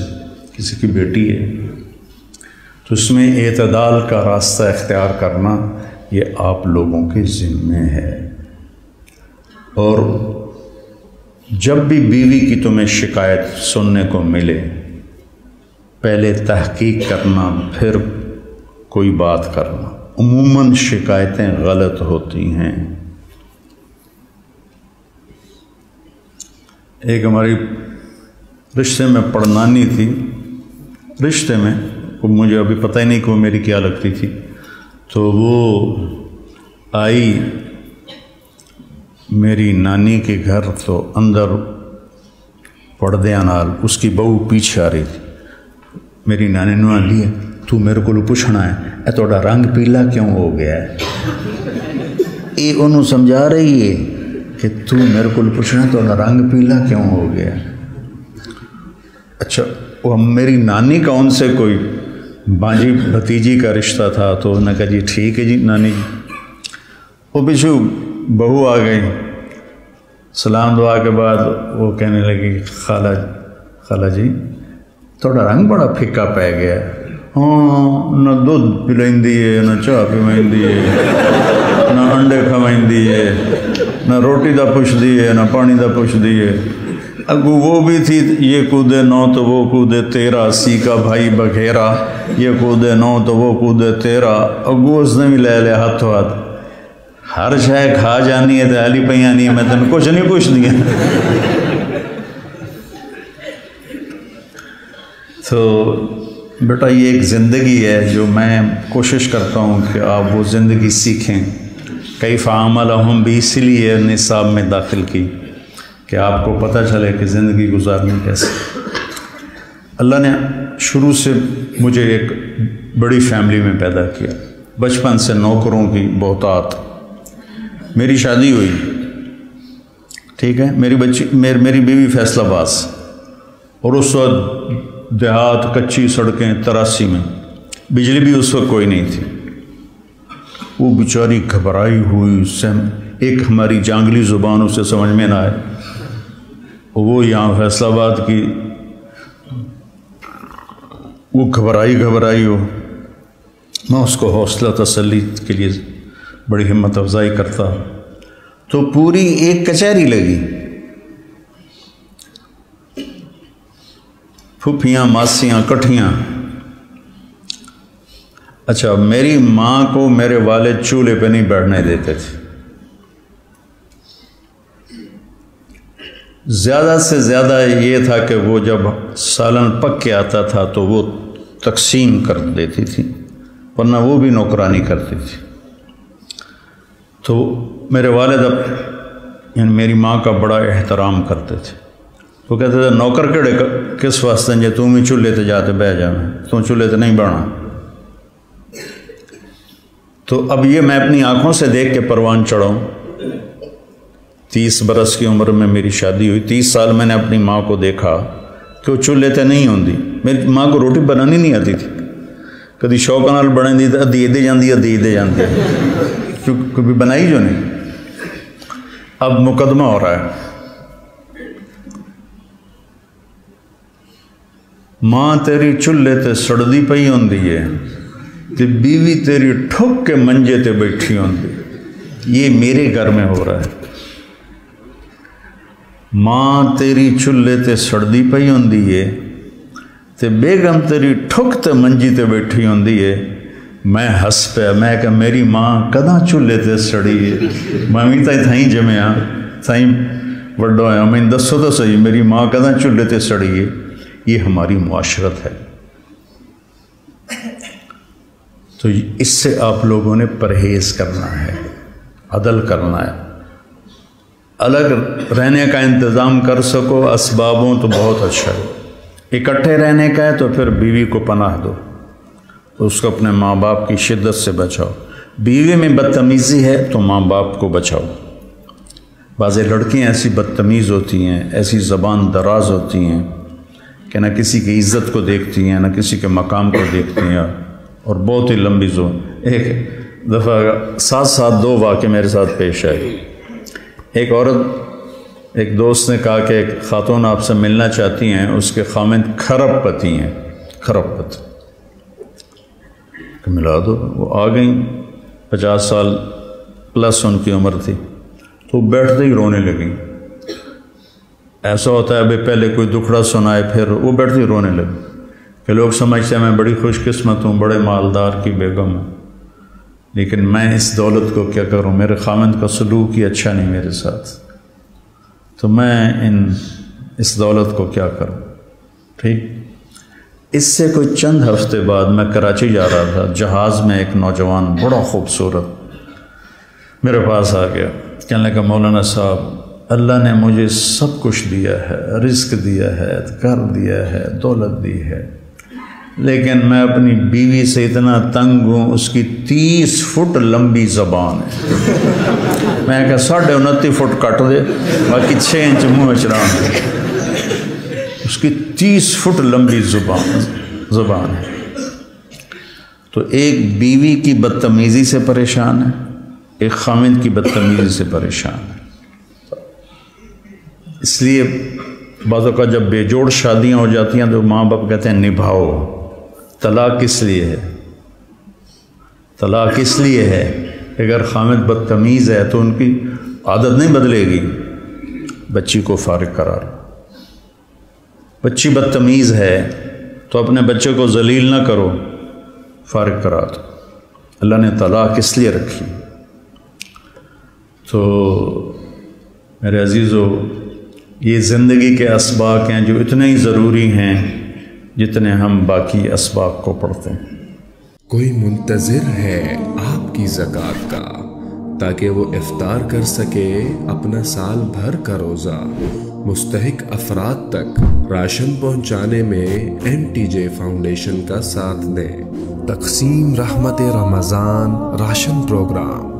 کسی کی بیٹی ہے۔ تو اس میں اعتدال کا راستہ اختیار کرنا یہ آپ لوگوں کے ذمے ہے۔ اور جب بھی بیوی کی تمہیں شکایت سننے کو ملے، پہلے تحقیق کرنا پھر کوئی بات کرنا۔ عموماً شکایتیں غلط ہوتی ہیں۔ ایک ہماری رشتے میں پڑنانی تھی، رشتے میں مجھے ابھی پتہ ہی نہیں کہ وہ میری کیا لگتی تھی، تو وہ آئی میری نانی کے گھر، تو اندر پردے نال اس کی بہو پیچھے آ رہی تھی۔ میری نانی نے لیا، تو میرے کو پوچھنا ہے اے تھوڑا رنگ پیلا کیوں ہو گیا ہے؟ یہ انہوں سمجھا رہی ہے کہ تو میرے کو پوچھنا ہے تھوڑا رنگ پیلا کیوں ہو گیا ہے۔ اچھا، وہ میری نانی کا ان سے کوئی بانجی بھتیجی کا رشتہ تھا، تو انہوں نے کہا جی ٹھیک ہے جی نانی جی۔ وہ پیچھو بہو آ گئی، سلام دعا کے بعد وہ کہنے لگی خالہ جی تھوڑا رنگ بڑا پھکا پی گیا ہے۔ ہاں، نہ دودھ پلائندی ہے، نہ چاہ پیوائندی ہے، نہ انڈے کھوائندی ہے، نہ روٹی دا پوچھدی ہے، نہ پانی دا پوچھدی ہے۔ اگو وہ بھی تھی، یہ کودے نو تو وہ کودے تیرا، سی کا بھائی بگھیرا، یہ کودے نو تو وہ کودے تیرا۔ اگو اس نے بھی لے لیا ہاتھوں ہاتھ، ہر شے کھا جانی ہے تو علی پہ آنی ہے، میں تن کچھ نہیں پوچھ دیا۔ تو بیٹا یہ ایک زندگی ہے جو میں کوشش کرتا ہوں کہ آپ وہ زندگی سیکھیں۔ کیف عاملہم بھی اسی لیے نصاب میں داخل کی کہ آپ کو پتہ چلے کہ زندگی گزارنی کیسے۔ اللہ نے شروع سے مجھے ایک بڑی فیملی میں پیدا کیا، بچپن سے نوکروں کی بہتات۔ میری شادی ہوئی، ٹھیک ہے، میری بیوی فیصل آباد، اور اس وقت دیہات کچی سڑکیں 83 میں، بجلی بھی اس وقت کوئی نہیں تھی۔ وہ بیچاری گھبرائی ہوئی، ایک ہماری جانگلی زبان اسے سمجھ میں نہ آئے، وہ یہاں فیصل آباد کی، وہ گھبرائی ہو، میں اس کو حوصلہ تسلی کے لیے بڑی ہمت افزائی کرتا، تو پوری ایک کچہری لگی، پھوپھیاں ماسیاں کٹھیاں۔ اچھا، میری ماں کو میرے والد چولہے پہ نہیں بیٹھنے دیتے تھے، زیادہ سے زیادہ یہ تھا کہ وہ جب سالن پک کے آتا تھا تو وہ تقسیم کر دیتی تھی، ورنہ وہ بھی نوکرانی کرتی تھی۔ تو میرے والد یعنی میری ماں کا بڑا احترام کرتے تھے۔ وہ کہتے تھے نوکر کیڑے کس واسطے جے تم ہی چولہے تے جاتے بہ جانا، تم چولہے تے نہیں بہنا۔ تو اب یہ میں اپنی آنکھوں سے دیکھ کے پروان چڑھاؤں۔ 30 برس کی عمر میں میری شادی ہوئی، 30 سال میں نے اپنی ماں کو دیکھا کہ وہ چولہے تے نہیں ہوندی۔ میری ماں کو روٹی بنانی نہیں آتی تھی، کدی شوق نال بنے دی ادھی دے جاندی کبھی بنائی جو نہیں۔ اب مقدمہ ہو رہا ہے، ماں تیری چولہے تے سڑدی پئی ہوندی ہے تے بیوی تیری ٹھک کے منجے تے بیٹھی ہوندی۔ یہ میرے گھر میں ہو رہا ہے۔ ماں تیری چولہے تے سڑدی پئی ہوندی ہے تے بیگم تیری ٹھک تے منجی تے بیٹھی ہوندی ہے۔ میں ہس پیا، میں کہ میری ماں کداں چولہے تے سڑی ہے، میں بھی تھائیں جمیا تھائیں وڈو آیا، میں دسو تو صحیح میری ماں کداں چولہے تے سڑی ہے۔ یہ ہماری معاشرت ہے، تو اس سے آپ لوگوں نے پرہیز کرنا ہے، عدل کرنا ہے۔ الگ رہنے کا انتظام کر سکو اسبابوں تو بہت اچھا ہے، اکٹھے رہنے کا ہے تو پھر بیوی کو پناہ دو، اس کو اپنے ماں باپ کی شدت سے بچاؤ۔ بیوی میں بدتمیزی ہے تو ماں باپ کو بچاؤ۔ بعض لڑکیاں ایسی بدتمیز ہوتی ہیں، ایسی زبان دراز ہوتی ہیں کہ نہ کسی کی عزت کو دیکھتی ہیں، نہ کسی کے مقام کو دیکھتی ہیں، اور بہت ہی لمبی زبان۔ ایک دفعہ ساتھ ساتھ دو واقعے میرے ساتھ پیش آئے۔ ایک عورت، ایک دوست نے کہا کہ ایک خاتون آپ سے ملنا چاہتی ہیں، اس کے خامند کھرب پتی ہیں، کھرب پتی، کہ ملا دو۔ وہ آ گئیں، 50 سال پلس ان کی عمر تھی، تو بیٹھتے ہی رونے لگیں۔ ایسا ہوتا ہے ابھی پہلے کوئی دکھڑا سنائے پھر وہ بیٹھتے ہی رونے لگے کہ لوگ سمجھتے ہیں میں بڑی خوش قسمت ہوں، بڑے مالدار کی بیگم ہوں، لیکن میں اس دولت کو کیا کروں، میرے خامند کا سلوک ہی اچھا نہیں میرے ساتھ، تو میں اس دولت کو کیا کروں۔ ٹھیک، اس سے کوئی چند ہفتے بعد میں کراچی جا رہا تھا، جہاز میں ایک نوجوان بڑا خوبصورت میرے پاس آ گیا، کہنے لگا مولانا صاحب اللہ نے مجھے سب کچھ دیا ہے، رزق دیا ہے، گھر دیا ہے، دولت دی ہے، لیکن میں اپنی بیوی سے اتنا تنگ ہوں، اس کی 30 فٹ لمبی زبان ہے۔ میں کہا 29.5 فٹ کٹ دے، باقی 6 انچ منہ میں چڑھان دے۔ اس کی 30 فٹ لمبی زبان ہے۔ تو ایک بیوی کی بدتمیزی سے پریشان ہے، ایک خامند کی بدتمیزی سے پریشان ہے۔ اس لیے بعض اوقات جب بے جوڑ شادیاں ہو جاتی ہیں تو ماں باپ کہتے ہیں نبھاؤ۔ طلاق کس لیے ہے؟ طلاق اس لیے ہے کہ اگر خامد بدتمیز ہے تو ان کی عادت نہیں بدلے گی، بچی کو فارغ کرا لو۔ بچی بدتمیز ہے تو اپنے بچے کو ذلیل نہ کرو، فارغ کرا دو۔ اللہ نے طلاق اس لیے رکھی۔ تو میرے عزیزو، یہ زندگی کے اسباق ہیں جو اتنے ہی ضروری ہیں جتنے ہم باقی اسباق کو پڑھتے ہیں۔ کوئی منتظر ہے آپ کی زکوٰۃ کا تاکہ وہ افطار کر سکے اپنا سال بھر کا روزہ۔ مستحق افراد تک راشن پہنچانے میں NTJ فاؤنڈیشن کا ساتھ دیں۔ تقسیم رحمت رمضان راشن پروگرام۔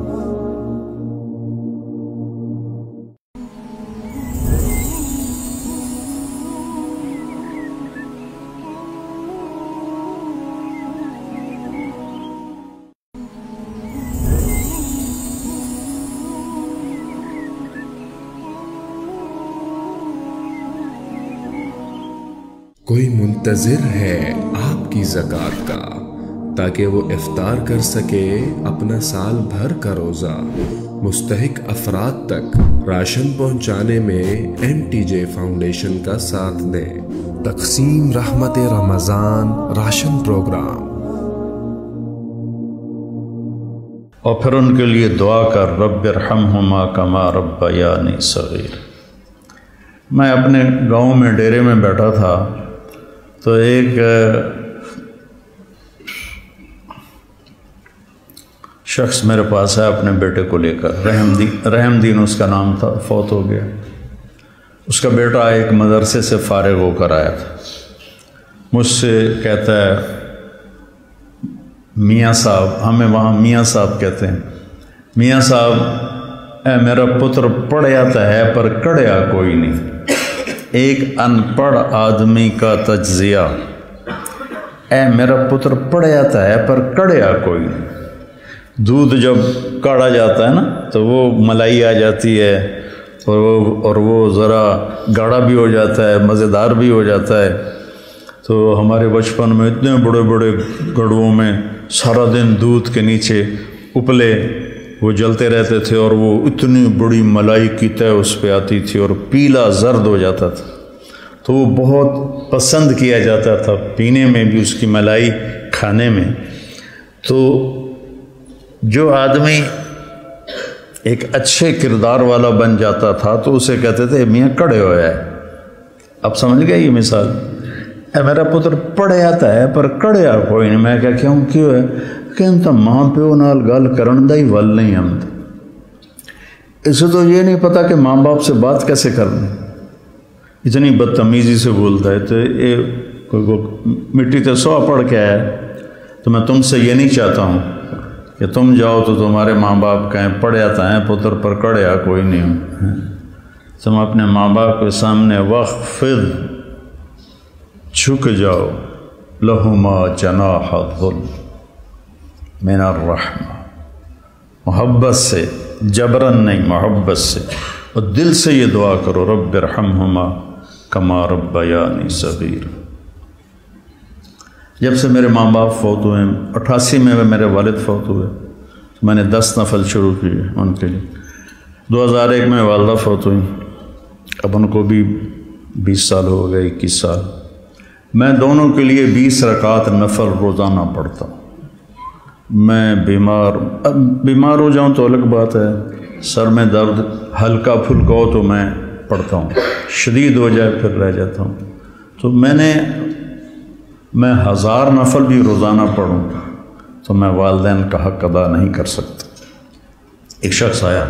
کوئی منتظر ہے آپ کی زکوٰۃ کا تاکہ وہ افطار کر سکے اپنا سال بھر کا روزہ۔ مستحق افراد تک راشن پہنچانے میں NTJ فاؤنڈیشن کا ساتھ دیں۔ تقسیم رحمت رمضان راشن پروگرام۔ اور پھر ان کے لیے دعا کر، رب ارحمہما کما ربیانی صغیر۔ میں اپنے گاؤں میں ڈیرے میں بیٹھا تھا تو ایک شخص میرے پاس ہے اپنے بیٹے کو لے کر، رحم دین اس کا نام تھا، فوت ہو گیا۔ اس کا بیٹا ایک مدرسے سے فارغ ہو کر آیا تھا، مجھ سے کہتا ہے میاں صاحب، ہمیں وہاں میاں صاحب کہتے ہیں، میاں صاحب اے میرا پتر پڑھ آتا ہے پر کڑیا کوئی نہیں۔ ایک ان پڑھ آدمی کا تجزیہ، اے میرا پتر پڑھ آتا ہے پر کڑیا کوئی نہیں۔ دودھ جب کاڑا جاتا ہے نا تو وہ ملائی آ جاتی ہے اور وہ ذرا گاڑھا بھی ہو جاتا ہے، مزیدار بھی ہو جاتا ہے۔ تو ہمارے بچپن میں اتنے بڑے بڑے گڑھوں میں سارا دن دودھ کے نیچے اپلے وہ جلتے رہتے تھے اور وہ اتنی بڑی ملائی کی تہ اس پہ آتی تھی اور پیلا زرد ہو جاتا تھا، تو وہ بہت پسند کیا جاتا تھا پینے میں بھی، اس کی ملائی کھانے میں۔ تو جو آدمی ایک اچھے کردار والا بن جاتا تھا تو اسے کہتے تھے میاں کڑے ہویا ہے۔ اب سمجھ گئے یہ مثال؟ اے میرا پتر پڑھے آتا ہے پر کڑیا کوئی نہیں۔ میں کیوں ہے کہ ہم تو ماں پیو نال گل کرن دا ہی ول نہیں ہم، اسے تو یہ نہیں پتا کہ ماں باپ سے بات کیسے کرنی، اتنی بدتمیزی سے بولتا ہے۔ تو کوئی مٹی تے سو پڑھ کے آئے تو میں تم سے یہ نہیں چاہتا ہوں کہ تم جاؤ تو تمہارے ماں باپ کہیں پڑھیا تو ہیں پتر پر کڑیا کوئی نہیں ہوں. تم اپنے ماں باپ کے سامنے وخفض جھک جاؤ لہما جناح الذل من الرحمہ، محبت سے، جبرن نہیں، محبت سے، اور دل سے یہ دعا کرو رب ارحمہما کما ربیانی صغیرا. جب سے میرے ماں باپ فوت ہوئے، 88 میں میرے والد فوت ہوئے، تو میں نے 10 نفل شروع کیے ان کے لیے. 2001 میں والدہ فوت ہوئی، اب ان کو بھی 20 سال ہو گئے، 21 سال. میں دونوں کے لیے 20 رکعت نفل روزانہ پڑھتا ہوں. میں بیمار ہو جاؤں تو الگ بات ہے، سر میں درد ہلکا پھلکا ہو تو میں پڑھتا ہوں، شدید ہو جائے پھر رہ جاتا ہوں. تو میں 1000 نفل بھی روزانہ پڑھوں تو میں والدین کا حق ادا نہیں کر سکتا. ایک شخص آیا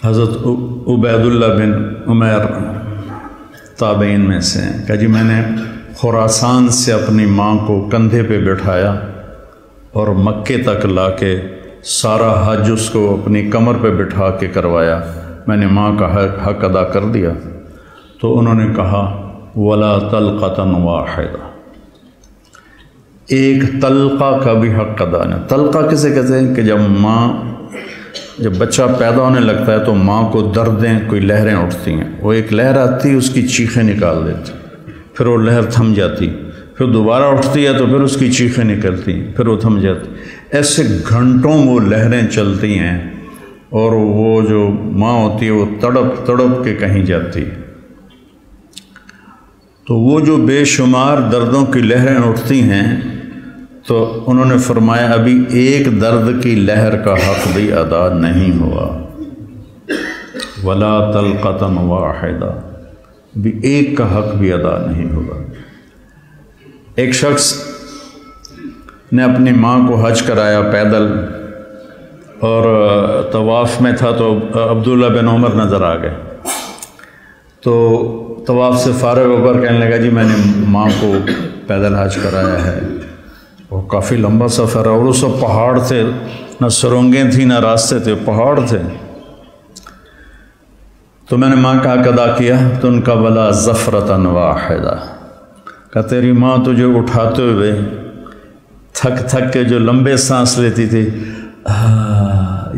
حضرت عبید اللہ بن عمیر تابعین میں سے ہیں، کہ جی میں نے خراسان سے اپنی ماں کو کندھے پہ بٹھایا اور مکے تک لا کے سارا حج اس کو اپنی کمر پہ بٹھا کے کروایا، میں نے ماں کا حق ادا کر دیا. تو انہوں نے کہا ولا طلقۃ واحدہ، ایک طلقہ کا بھی حق ادا نہیں. طلقہ کسے کہتے ہیں کہ جب بچہ پیدا ہونے لگتا ہے تو ماں کو دردیں، کوئی لہریں اٹھتی ہیں، وہ ایک لہر آتی اس کی چیخیں نکال دیتی، پھر وہ لہر تھم جاتی، پھر دوبارہ اٹھتی ہے تو پھر اس کی چیخیں نکلتی ہیں، پھر وہ تھم جاتی. ایسے گھنٹوں وہ لہریں چلتی ہیں اور وہ جو ماں ہوتی ہے وہ تڑپ تڑپ کے کہیں جاتی ہے. تو وہ جو بے شمار دردوں کی لہریں اٹھتی ہیں، تو انہوں نے فرمایا ابھی ایک درد کی لہر کا حق بھی ادا نہیں ہوا. ولا طلقۃ واحدہ، بھی ایک کا حق بھی ادا نہیں ہوگا. ایک شخص نے اپنی ماں کو حج کرایا پیدل، اور طواف میں تھا تو عبداللہ بن عمر نظر آ گئے. تو طواف سے فارغ ہو کر کہنے لگا جی میں نے ماں کو پیدل حج کرایا ہے. وہ کافی لمبا سفر ہے اور اس وقت پہاڑ تھے، نہ سرنگیں تھیں نہ راستے تھے، پہاڑ تھے. تو میں نے ماں کا حق ادا کیا. تو ان کا ولا زفرۃ واحدہ، کہ تیری ماں تجھے اٹھاتے ہوئے تھک تھک کے جو لمبے سانس لیتی تھی،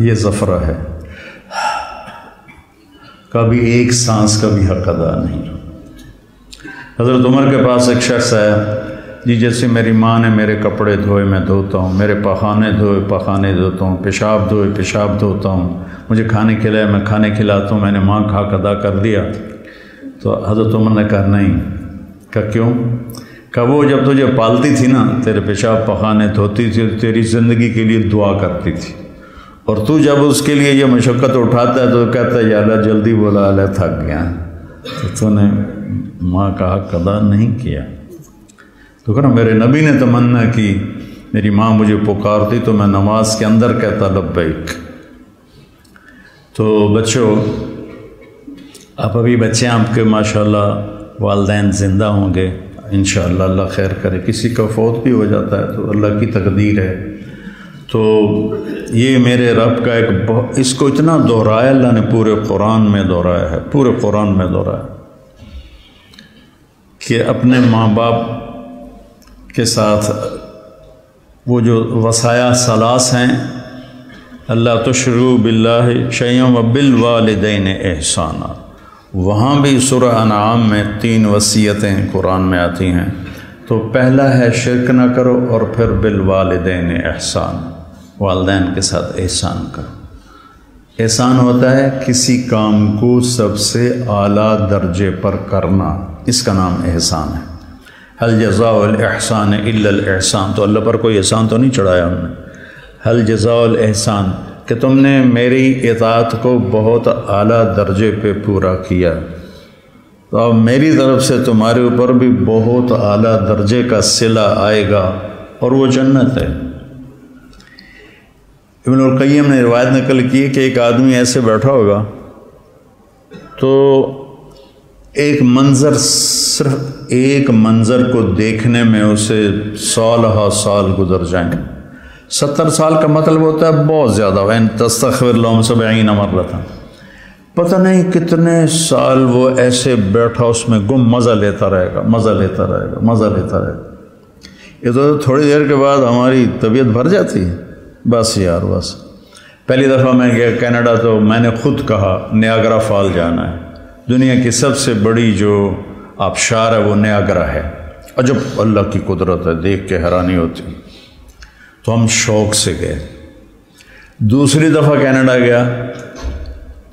یہ زفرہ ہے، کبھی ایک سانس کا بھی حق ادا نہیں. حضرت عمر کے پاس ایک شخص آیا، جی جیسے میری ماں نے میرے کپڑے دھوئے میں دھوتا ہوں، میرے پخانے دھوئے پخانے دھوتا ہوں، پیشاب دھوئے پیشاب دھوتا ہوں، مجھے کھانے کھلائے میں کھانے کھلاتا ہوں، میں نے ماں کا حق ادا کر دیا. تو حضرت عمر نے کہا نہیں. کہا کیوں؟ کہ وہ جب تجھے پالتی تھی نا، تیرے پیشاب پخانے دھوتی تھی، تیری زندگی کے لیے دعا کرتی تھی، اور تو جب اس کے لیے یہ مشقت اٹھاتا ہے تو کہتا ہے یا اللہ جلدی بولا، اللہ تھک گیا. تو نے ماں کا حق ادا نہیں کیا. تو کہنا میرے نبی نے تمنا کی، میری ماں مجھے پکارتی تو میں نماز کے اندر کہتا لبیک. تو بچوں، آپ ابھی بچے آپ کے ماشاءاللہ والدین زندہ ہوں گے انشاءاللہ، اللہ خیر کرے. کسی کا فوت بھی ہو جاتا ہے تو اللہ کی تقدیر ہے. تو یہ میرے رب کا ایک اس کو اتنا دہرایا اللہ نے، پورے قرآن میں دہرایا ہے، پورے قرآن میں دہرایا کہ اپنے ماں باپ کے ساتھ وہ جو وصایا ثلاث ہیں، اللہ تشرکوا باللہ شیئا وبالوالدین احسانا. وہاں بھی سورہ انعام میں 3 وصیتیں قرآن میں آتی ہیں. تو پہلا ہے شرک نہ کرو، اور پھر بالوالدین احسان، والدین کے ساتھ احسان کرو. احسان ہوتا ہے کسی کام کو سب سے اعلیٰ درجے پر کرنا، اس کا نام احسان ہے. هل جزاء الاحسان الا الاحسان، تو اللہ پر کوئی احسان تو نہیں چڑھایا ہم نے. هل جزاء الاحسان، کہ تم نے میری اطاعت کو بہت اعلیٰ درجے پہ پورا کیا، تو اب میری طرف سے تمہارے اوپر بھی بہت اعلیٰ درجے کا صلہ آئے گا، اور وہ جنت ہے. ابن القیم نے روایت نقل کی کہ ایک آدمی ایسے بیٹھا ہوگا تو ایک منظر، صرف ایک منظر کو دیکھنے میں اسے سالہ سال گزر جائیں۔ 70 سال کا مطلب ہوتا ہے بہت زیادہ، وَإِن تَسْتَغْفِرْ لَهُمْ 70 مرة، پتہ نہیں کتنے سال وہ ایسے بیٹھا اس میں گم مزہ لیتا رہے گا، مزہ لیتا رہے گا، مزہ لیتا رہے گا۔ یہ تو تھوڑی دیر کے بعد ہماری طبیعت بھر جاتی ہے، بس یار بس۔ پہلی دفعہ میں گیا کینیڈا تو میں نے خود کہا نیاگرا فال جانا ہے، دنیا کی سب سے بڑی جو آبشار ہے وہ نیاگرا ہے، عجب اللہ کی قدرت ہے، دیکھ کے حیرانی ہوتی۔ تو ہم شوق سے گئے۔ دوسری دفعہ کینیڈا گیا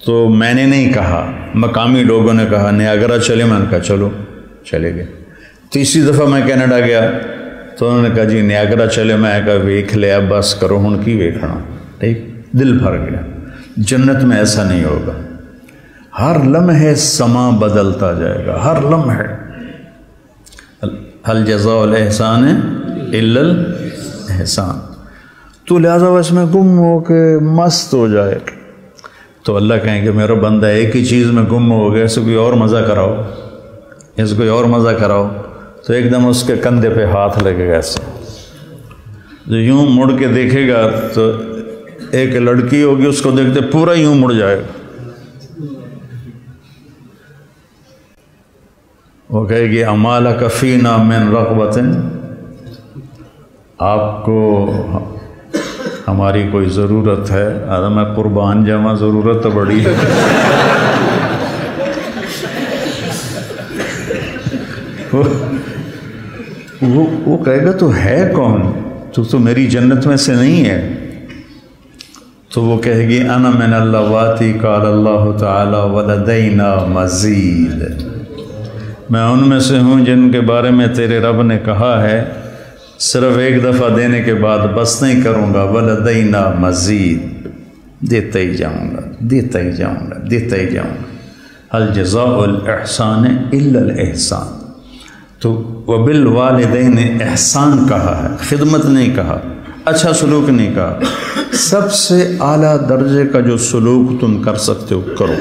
تو میں نے نہیں کہا، مقامی لوگوں نے کہا نیاگرا چلے، میں نے کہا چلو، چلے گئے۔ تیسری دفعہ میں کینیڈا گیا تو انہوں نے کہا جی نیاگرا چلے، میں کہا ویکھ لیا بس کرو ہن کی ویکھنا، ٹھیک، دل بھر گیا۔ جنت میں ایسا نہیں ہوگا، ہر لمحے سما بدلتا جائے گا، ہر لمحے۔ هل جزاء الاحسان الا الاحسان۔ تو لہذا اس میں گم ہو کے مست ہو جائے تو اللہ کہیں کہ میرا بندہ ایک ہی چیز میں گم ہو گیا، اسے کوئی اور مزہ کراؤ، اسے کوئی اور مزہ کراؤ، تو ایک دم اس کے کندھے پہ ہاتھ لگے گا ایسے، جو یوں مڑ کے دیکھے گا تو ایک لڑکی ہوگی اس کو دیکھتے پورا یوں مڑ جائے گا، وہ کہے گی امالک فینا من رغبت، آپ کو ہماری کوئی ضرورت ہے؟ آدم میں قربان جاواں، ضرورت تو بڑی ہے۔ وہ کہے گا تو ہے کون، تو میری جنت میں سے نہیں ہے؟ تو وہ کہے گی انا من اللواتی قال اللہ تعالی ولدینا مزید، میں ان میں سے ہوں جن کے بارے میں تیرے رب نے کہا ہے صرف ایک دفعہ دینے کے بعد بس نہیں کروں گا، ولدینا مزید، دیتا ہی جاؤں گا، دیتا ہی جاؤں گا، دیتا ہی جاؤں گا۔ هل جزاء الاحسان الا الاحسان، تو وبالوالدین احسان کہا ہے، خدمت نہیں کہا، اچھا سلوک نہیں کہا، سب سے اعلیٰ درجے کا جو سلوک تم کر سکتے ہو کرو۔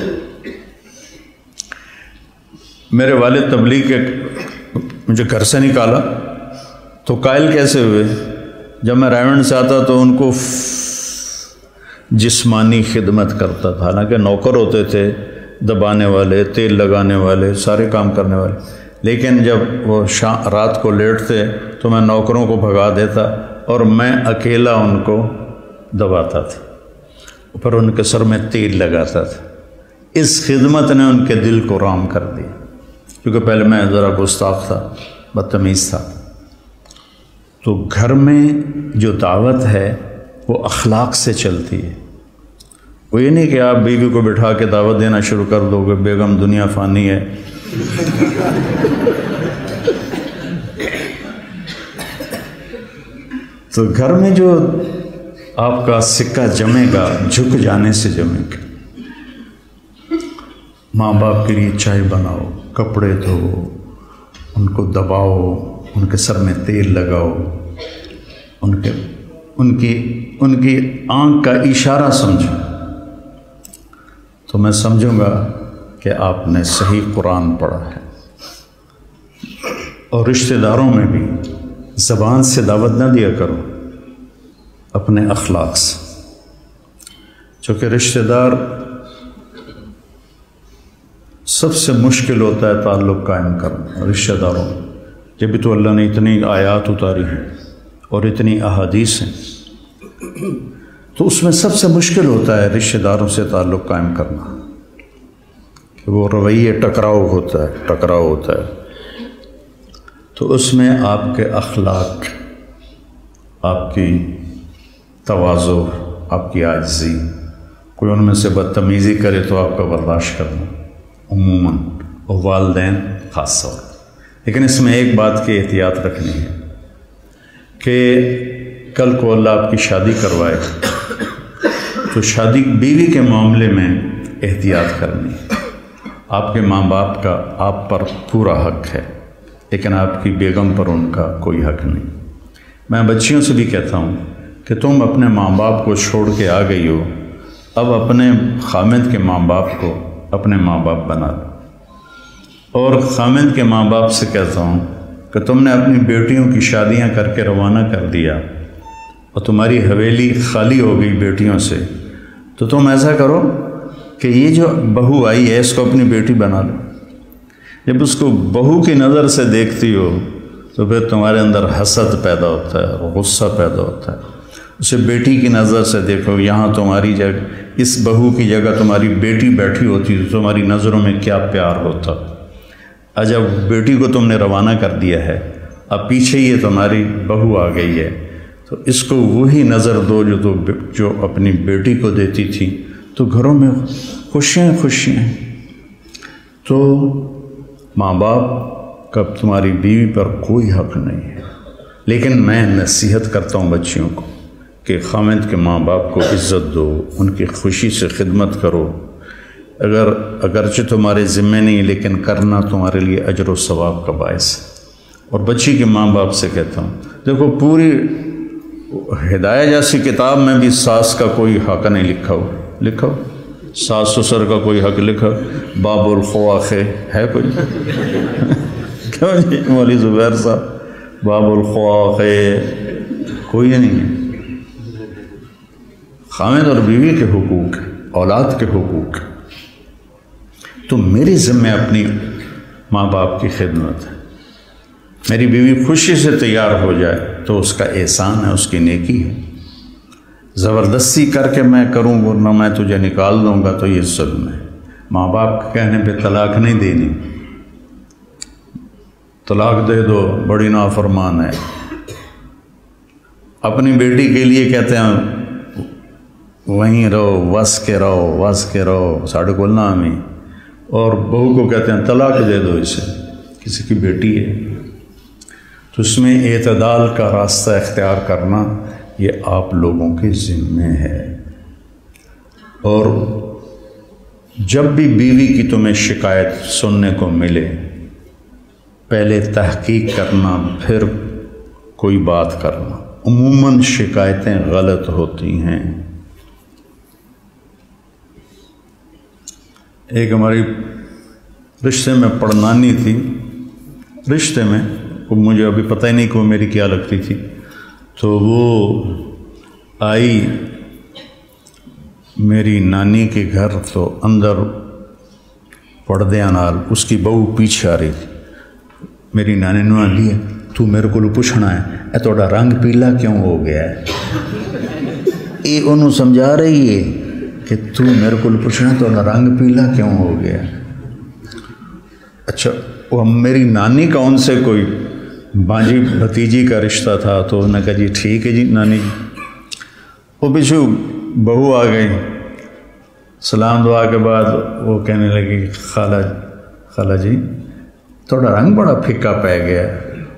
میرے والد تبلیغ کے مجھے گھر سے نکالا تو قائل کیسے ہوئے؟ جب میں رائمنڈ سے آتا تو ان کو جسمانی خدمت کرتا تھا، حالانکہ نوکر ہوتے تھے، دبانے والے، تیل لگانے والے، سارے کام کرنے والے، لیکن جب وہ رات کو لیٹتے تو میں نوکروں کو بھگا دیتا اور میں اکیلا ان کو دباتا تھا، پر ان کے سر میں تیل لگاتا تھا۔ اس خدمت نے ان کے دل کو رام کر دیا، کیونکہ پہلے میں ذرا گستاخ تھا، بدتمیز تھا۔ تو گھر میں جو دعوت ہے وہ اخلاق سے چلتی ہے، وہ یہ نہیں کہ آپ بیوی کو بٹھا کے دعوت دینا شروع کر دو گے، بیگم دنیا فانی ہے۔ تو گھر میں جو آپ کا سکہ جمے گا جھک جانے سے جمے گا۔ ماں باپ کے لیے چائے بناؤ، کپڑے دھو، ان کو دباؤ، ان کے سر میں تیل لگاؤ، ان کی آنکھ کا اشارہ سمجھو، تو میں سمجھوں گا کہ آپ نے صحیح قرآن پڑھا ہے۔ اور رشتہ داروں میں بھی زبان سے دعوت نہ دیا کرو، اپنے اخلاق سے، چونکہ رشتہ دار سب سے مشکل ہوتا ہے تعلق قائم کرنا رشتہ داروں میں۔ جب بھی تو اللہ نے اتنی آیات اتاری ہیں اور اتنی احادیث ہیں، تو اس میں سب سے مشکل ہوتا ہے رشتہ داروں سے تعلق قائم کرنا، کہ وہ رویے ٹکراؤ ہوتا ہے۔ تو اس میں آپ کے اخلاق، آپ کی تواضع، آپ کی عاجزی، کوئی ان میں سے بدتمیزی کرے تو آپ کا برداشت کرنا عموماً، اور والدین خاص طور۔ لیکن اس میں ایک بات کی احتیاط رکھنی ہے کہ کل کو اللہ آپ کی شادی کروائے تو شادی بیوی کے معاملے میں احتیاط کرنی ہے۔ آپ کے ماں باپ کا آپ پر پورا حق ہے، لیکن آپ کی بیگم پر ان کا کوئی حق نہیں۔ میں بچیوں سے بھی کہتا ہوں کہ تم اپنے ماں باپ کو چھوڑ کے آ گئی ہو، اب اپنے خامد کے ماں باپ کو اپنے ماں باپ بنا لو۔ اور خامد کے ماں باپ سے کہتا ہوں کہ تم نے اپنی بیٹیوں کی شادیاں کر کے روانہ کر دیا اور تمہاری حویلی خالی ہو گئی بیٹیوں سے، تو تم ایسا کرو کہ یہ جو بہو آئی ہے اس کو اپنی بیٹی بنا لو۔ جب اس کو بہو کی نظر سے دیکھتی ہو تو پھر تمہارے اندر حسد پیدا ہوتا ہے، غصہ پیدا ہوتا ہے۔ اسے بیٹی کی نظر سے دیکھو، یہاں تمہاری جگہ، اس بہو کی جگہ تمہاری بیٹی بیٹھی ہوتی تو تمہاری نظروں میں کیا پیار ہوتا۔ جب بیٹی کو تم نے روانہ کر دیا ہے، اب پیچھے یہ تمہاری بہو آ گئی ہے، تو اس کو وہی نظر دو جو اپنی بیٹی کو دیتی تھی، تو گھروں میں خوشیاں خوشیاں۔ تو ماں باپ کا تمہاری بیوی پر کوئی حق نہیں ہے، لیکن میں نصیحت کرتا ہوں بچیوں کو کہ خامد کے ماں باپ کو عزت دو، ان کی خوشی سے خدمت کرو، اگرچہ تمہارے ذمہ نہیں لیکن کرنا تمہارے لیے اجر و ثواب کا باعث ہے۔ اور بچی کے ماں باپ سے کہتا ہوں، دیکھو پوری ہدایہ جیسی کتاب میں بھی ساس کا کوئی حق نہیں لکھا ہو، ساس سسر کا کوئی حق لکھا، باب الخواخ ہے کوئی؟ کیوں جی مولوی زبیر صاحب، باب الخواخ کوئی نہیں ہے۔ خامد اور بیوی کے حقوق، اولاد کے حقوق، تو میری ذمہ اپنی ماں باپ کی خدمت ہے۔ میری بیوی خوشی سے تیار ہو جائے تو اس کا احسان ہے، اس کی نیکی ہے۔ زبردستی کر کے میں کروں ورنہ میں تجھے نکال دوں گا تو یہ ظلم ہے۔ ماں باپ کے کہنے پہ طلاق نہیں دینی، طلاق دے دو بڑی نافرمان ہے۔ اپنی بیٹی کے لیے کہتے ہیں وہیں رہو، وس کے رہو ساڑھے کو نامی، اور بہو کو کہتے ہیں طلاق دے دو اسے، کسی کی بیٹی ہے۔ تو اس میں اعتدال کا راستہ اختیار کرنا یہ آپ لوگوں کے ذمہ ہے۔ اور جب بھی بیوی کی تمہیں شکایت سننے کو ملے، پہلے تحقیق کرنا پھر کوئی بات کرنا۔ عموماً شکایتیں غلط ہوتی ہیں۔ ایک ہماری رشتے میں پڑنانی تھی، رشتے میں مجھے ابھی پتہ ہی نہیں کہ وہ میری کیا لگتی تھی، تو وہ آئی میری نانی کے گھر، تو اندر پردے نال اس کی بہو پیچھے آ رہی تھی۔ میری نانی نے آندی ہے تو میرے کو پوچھنا ہے اے تھوڑا رنگ پیلا کیوں ہو گیا ہے؟ یہ انہوں سمجھا رہی ہے کہ تو میرے کو پوچھنا تھوڑا رنگ پیلا کیوں ہو گیا؟ اچھا وہ میری نانی کا ان سے کوئی بانجی بھتیجی کا رشتہ تھا، تو انہوں نے کہا جی ٹھیک ہے جی نانی جی۔ وہ پیچھو بہو آ گئی، سلام دعا کے بعد وہ کہنے لگی خالہ جی تھوڑا رنگ بڑا پھکا پی گیا۔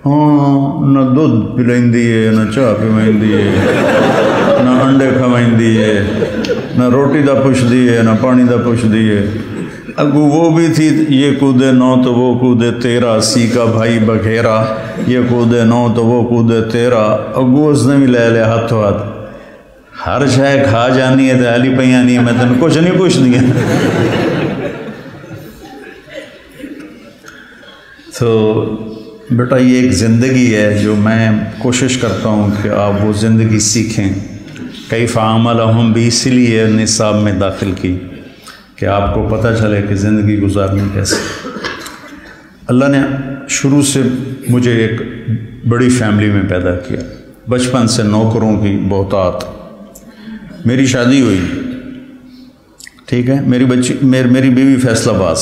ہاں نہ دودھ پلائندی ہے، نہ چاہ پیوائندی ہے، نہ انڈے کھوائندی ہے، نہ روٹی دا پوچھدی ہے، نہ پانی دا پوچھدی ہے۔ اگو وہ بھی تھی یہ کودے نو تو وہ کودے تیرا، سی کا بھائی بگھیرا، یہ کودے نو تو وہ کودے تیرا۔ اگو اس نے بھی لے لیا ہاتھوں ہاتھ، ہر شے کھا جانی ہے تو حالی پہ آنی ہے، میں تین کچھ نہیں پوچھ دیا۔ تو بیٹا یہ ایک زندگی ہے جو میں کوشش کرتا ہوں کہ آپ وہ زندگی سیکھیں۔ کیف عاملہم بھی اسی لیے نصاب میں داخل کی کہ آپ کو پتہ چلے کہ زندگی گزارنی کیسے۔ اللہ نے شروع سے مجھے ایک بڑی فیملی میں پیدا کیا، بچپن سے نوکروں کی بہتات۔ میری شادی ہوئی، ٹھیک ہے، میری بیوی فیصل آباد،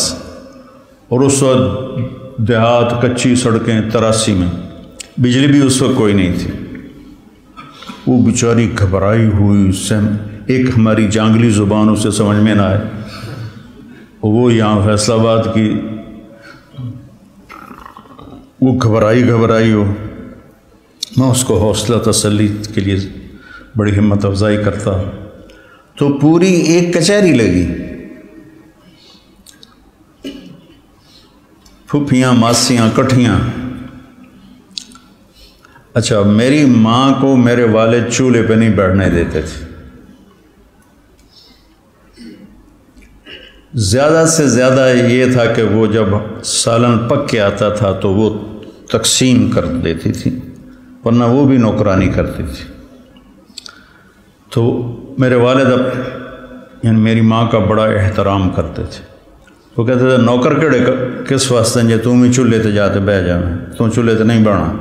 اور اس وقت دیہات کچی سڑکیں 83 میں، بجلی بھی اس وقت کوئی نہیں تھی۔ وہ بیچاری گھبرائی ہوئی، ایک ہماری جانگلی زبان اسے سمجھ میں نہ آئے، وہ یہاں فیصل آباد کی، وہ گھبرائی ہو، میں اس کو حوصلہ تسلی کے لیے بڑی ہمت افزائی کرتا، تو پوری ایک کچہری لگی، پھوپھیاں ماسیاں کٹھیاں۔ اچھا میری ماں کو میرے والد چولہے پہ نہیں بیٹھنے دیتے تھے، زیادہ سے زیادہ یہ تھا کہ وہ جب سالن پک کے آتا تھا تو وہ تقسیم کر دیتی تھی، ورنہ وہ بھی نوکرانی کرتی تھی۔ تو میرے والد یعنی میری ماں کا بڑا احترام کرتے تھے۔ وہ کہتے تھے نوکر کہڑے کس واسطے جے تم ہی چولہے تے جاتے بہ جانا، تم چولہے تے نہیں بڑھنا۔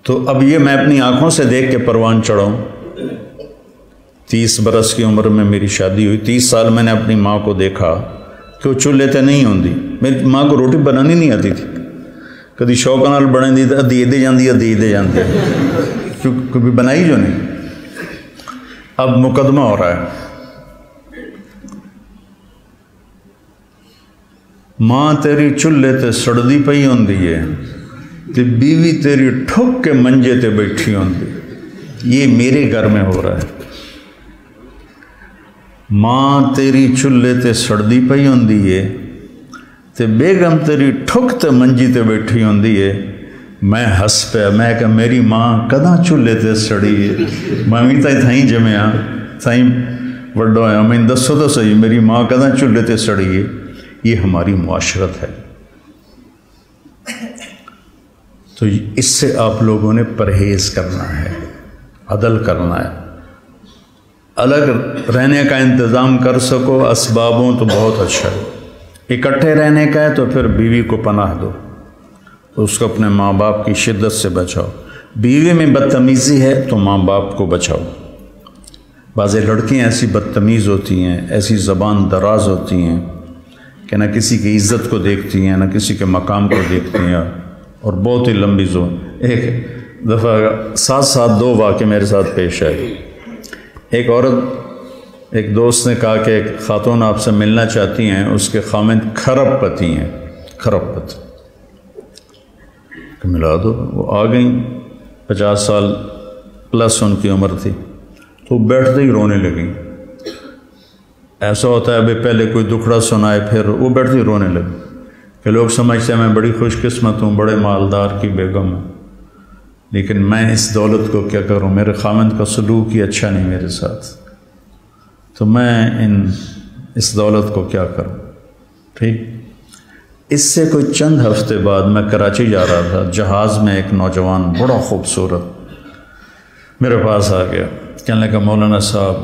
تو اب یہ میں اپنی آنکھوں سے دیکھ کے پروان چڑھا ہوں۔ 30 برس کی عمر میں میری شادی ہوئی، 30 سال میں نے اپنی ماں کو دیکھا کہ وہ چولہے تے نہیں ہوندی۔ میری ماں کو روٹی بنانی نہیں آتی تھی، کدی شوق نال بنے دی ادھی دے جاندی ادھی دے جاندی، کبھی بنائی جو نہیں۔ اب مقدمہ ہو رہا ہے، ماں تیری چولہے تے سڑدی پئی ہوندی ہے تے بیوی تیری ٹھک کے منجے تے بیٹھی ہوندی۔ یہ میرے گھر میں ہو رہا ہے۔ ماں تیری چولہے تے سڑدی پئی ہوندی ہے تے بیگم تیری ٹھک تے منجی تے بیٹھی ہوندی ہے۔ میں ہس پیا، میں کہ میری ماں کداں چولہے تے سڑی ہے؟ میں بھی تھائیں جمیا تھائیں وڈو ہویا، میں دسو تو صحیح میری ماں کداں چولہے تے سڑی ہے؟ یہ ہماری معاشرت ہے۔ تو اس سے آپ لوگوں نے پرہیز کرنا ہے، عدل کرنا ہے۔ الگ رہنے کا انتظام کر سکو اسبابوں تو بہت اچھا ہے، اکٹھے رہنے کا ہے تو پھر بیوی کو پناہ دو، اس کو اپنے ماں باپ کی شدت سے بچاؤ۔ بیوی میں بدتمیزی ہے تو ماں باپ کو بچاؤ۔ بعض لڑکیاں ایسی بدتمیز ہوتی ہیں، ایسی زبان دراز ہوتی ہیں کہ نہ کسی کی عزت کو دیکھتی ہیں، نہ کسی کے مقام کو دیکھتی ہیں، اور بہت ہی لمبی زون۔ ایک دفعہ ساتھ دو واقعے میرے ساتھ پیش آئے۔ ایک عورت، ایک دوست نے کہا کہ ایک خاتون آپ سے ملنا چاہتی ہیں، اس کے خامند کھرب پتی ہیں، کھرب پتی، کہ ملا دو۔ وہ آ گئیں، 50 سال پلس ان کی عمر تھی، تو بیٹھتے ہی رونے لگیں۔ ایسا ہوتا ہے ابھی پہلے کوئی دکھڑا سنائے پھر وہ بیٹھتے ہی رونے لگے کہ لوگ سمجھتے ہیں میں بڑی خوش قسمت ہوں، بڑے مالدار کی بیگم ہوں، لیکن میں اس دولت کو کیا کروں؟ میرے خامند کا سلوک ہی اچھا نہیں میرے ساتھ، تو میں اس دولت کو کیا کروں؟ ٹھیک۔ اس سے کوئی چند ہفتے بعد میں کراچی جا رہا تھا، جہاز میں ایک نوجوان بڑا خوبصورت میرے پاس آ گیا، کہنے لگا مولانا صاحب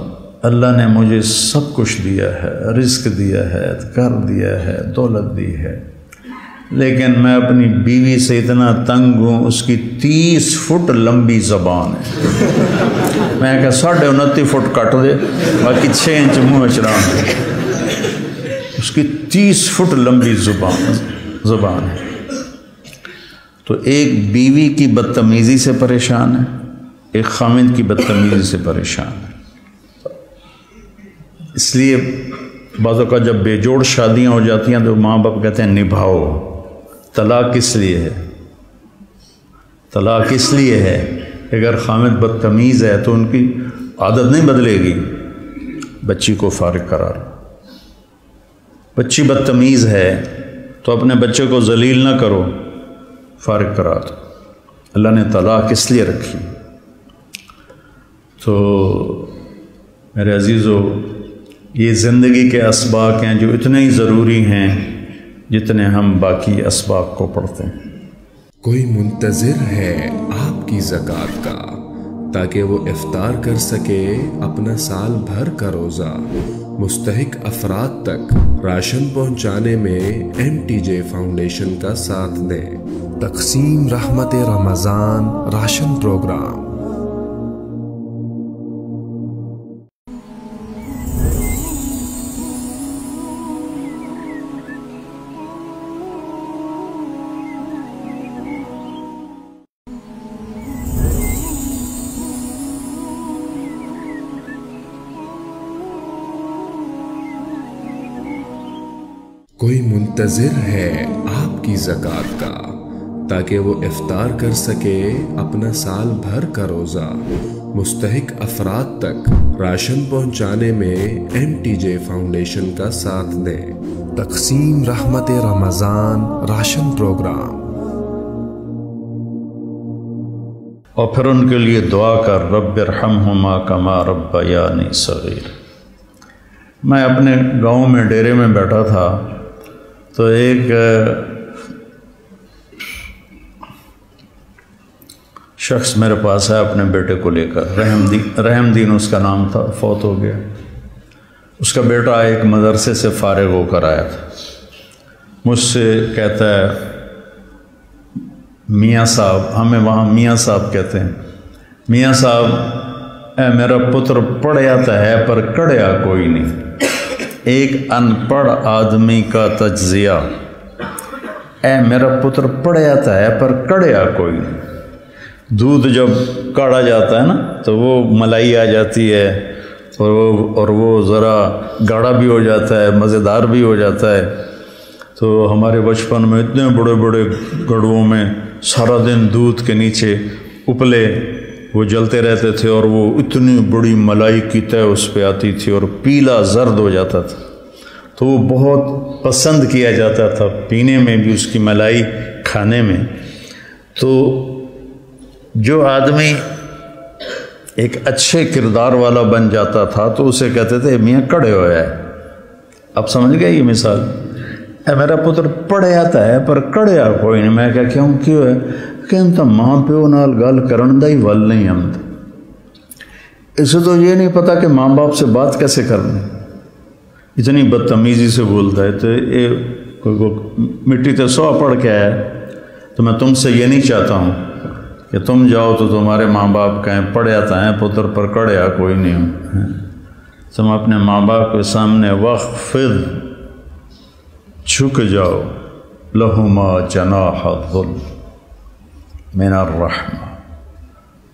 اللہ نے مجھے سب کچھ دیا ہے، رزق دیا ہے، گھر دیا ہے، دولت دی ہے، لیکن میں اپنی بیوی سے اتنا تنگ ہوں، اس کی 30 فٹ لمبی زبان ہے۔ میں کہا 29.5 فٹ کٹ دے، باقی 6 انچ منہ چڑھان دے۔ اس کی 30 فٹ لمبی زبان ہے۔ تو ایک بیوی کی بدتمیزی سے پریشان ہے، ایک خامند کی بدتمیزی سے پریشان ہے۔ اس لیے بعض اوقات جب بے جوڑ شادیاں ہو جاتی ہیں تو ماں باپ کہتے ہیں نبھاؤ۔ طلاق کس لیے ہے؟ طلاق اس لیے ہے کہ اگر خامد بدتمیز ہے تو ان کی عادت نہیں بدلے گی، بچی کو فارغ قرار۔ بچی بدتمیز ہے تو اپنے بچے کو ذلیل نہ کرو، فارغ قرار۔ اللہ نے طلاق اس لیے رکھی۔ تو میرے عزیزو، یہ زندگی کے اسباق ہیں جو اتنے ہی ضروری ہیں جتنے ہم باقی اسباق کو پڑھتے ہیں۔ کوئی منتظر ہے آپ کی زکوٰۃ کا تاکہ وہ افطار کر سکے اپنا سال بھر کا روزہ۔ مستحق افراد تک راشن پہنچانے میں MTJ فاؤنڈیشن کا ساتھ دیں۔ تقسیم رحمت رمضان راشن پروگرام۔ کوئی منتظر ہے آپ کی زکوٰۃ کا تاکہ وہ افطار کر سکے اپنا سال بھر کا روزہ۔ مستحق افراد تک راشن پہنچانے میں MTJ فاؤنڈیشن کا ساتھ دیں۔ تقسیم رحمت رمضان راشن پروگرام۔ اور پھر ان کے لیے دعا کر، رب ارحمہما کما ربیانی صغیر۔ میں اپنے گاؤں میں ڈیرے میں بیٹھا تھا تو ایک شخص میرے پاس ہے اپنے بیٹے کو لے کر، رحم دین اس کا نام تھا، فوت ہو گیا۔ اس کا بیٹا ایک مدرسے سے فارغ ہو کر آیا تھا، مجھ سے کہتا ہے میاں صاحب، ہمیں وہاں میاں صاحب کہتے ہیں، میاں صاحب اے میرا پتر پڑھیا تو ہے پر کڑیا کوئی نہیں، ایک ان پڑھ آدمی کا تجزیہ، اے میرا پتر پڑھیا تو ہے پر کڑیا کوئی نہیں۔ دودھ جب کاڑا جاتا ہے نا تو وہ ملائی آ جاتی ہے اور وہ ذرا گاڑھا بھی ہو جاتا ہے، مزیدار بھی ہو جاتا ہے۔ تو ہمارے بچپن میں اتنے بڑے بڑے گڑھوں میں سارا دن دودھ کے نیچے اپلے وہ جلتے رہتے تھے اور وہ اتنی بڑی ملائی کی تہ اس پہ آتی تھی اور پیلا زرد ہو جاتا تھا، تو وہ بہت پسند کیا جاتا تھا پینے میں بھی، اس کی ملائی کھانے میں۔ تو جو آدمی ایک اچھے کردار والا بن جاتا تھا تو اسے کہتے تھے میاں کڑے ہویا ہے۔ اب سمجھ گئے یہ مثال؟ اے میرا پتر پڑھیا تا ہے پر کڑیا کوئی نہیں۔ میں کہا کیوں ہے کہ ہم تو ماں پیو نال گل کرن دا ہی ول نہیں، ہم اسے تو یہ نہیں پتا کہ ماں باپ سے بات کیسے کرنی، اتنی بدتمیزی سے بولتا ہے۔ تو یہ مٹی تے سو پڑھ کے آیا ہے، تو میں تم سے یہ نہیں چاہتا ہوں کہ تم جاؤ تو تمہارے ماں باپ کہیں پڑھیا تا ہے پتر پر کڑیا کوئی نہیں ہوں۔ تم اپنے ماں باپ کے سامنے وخفض، جھک جاؤ، لہما جناح الذل من الرحمہ،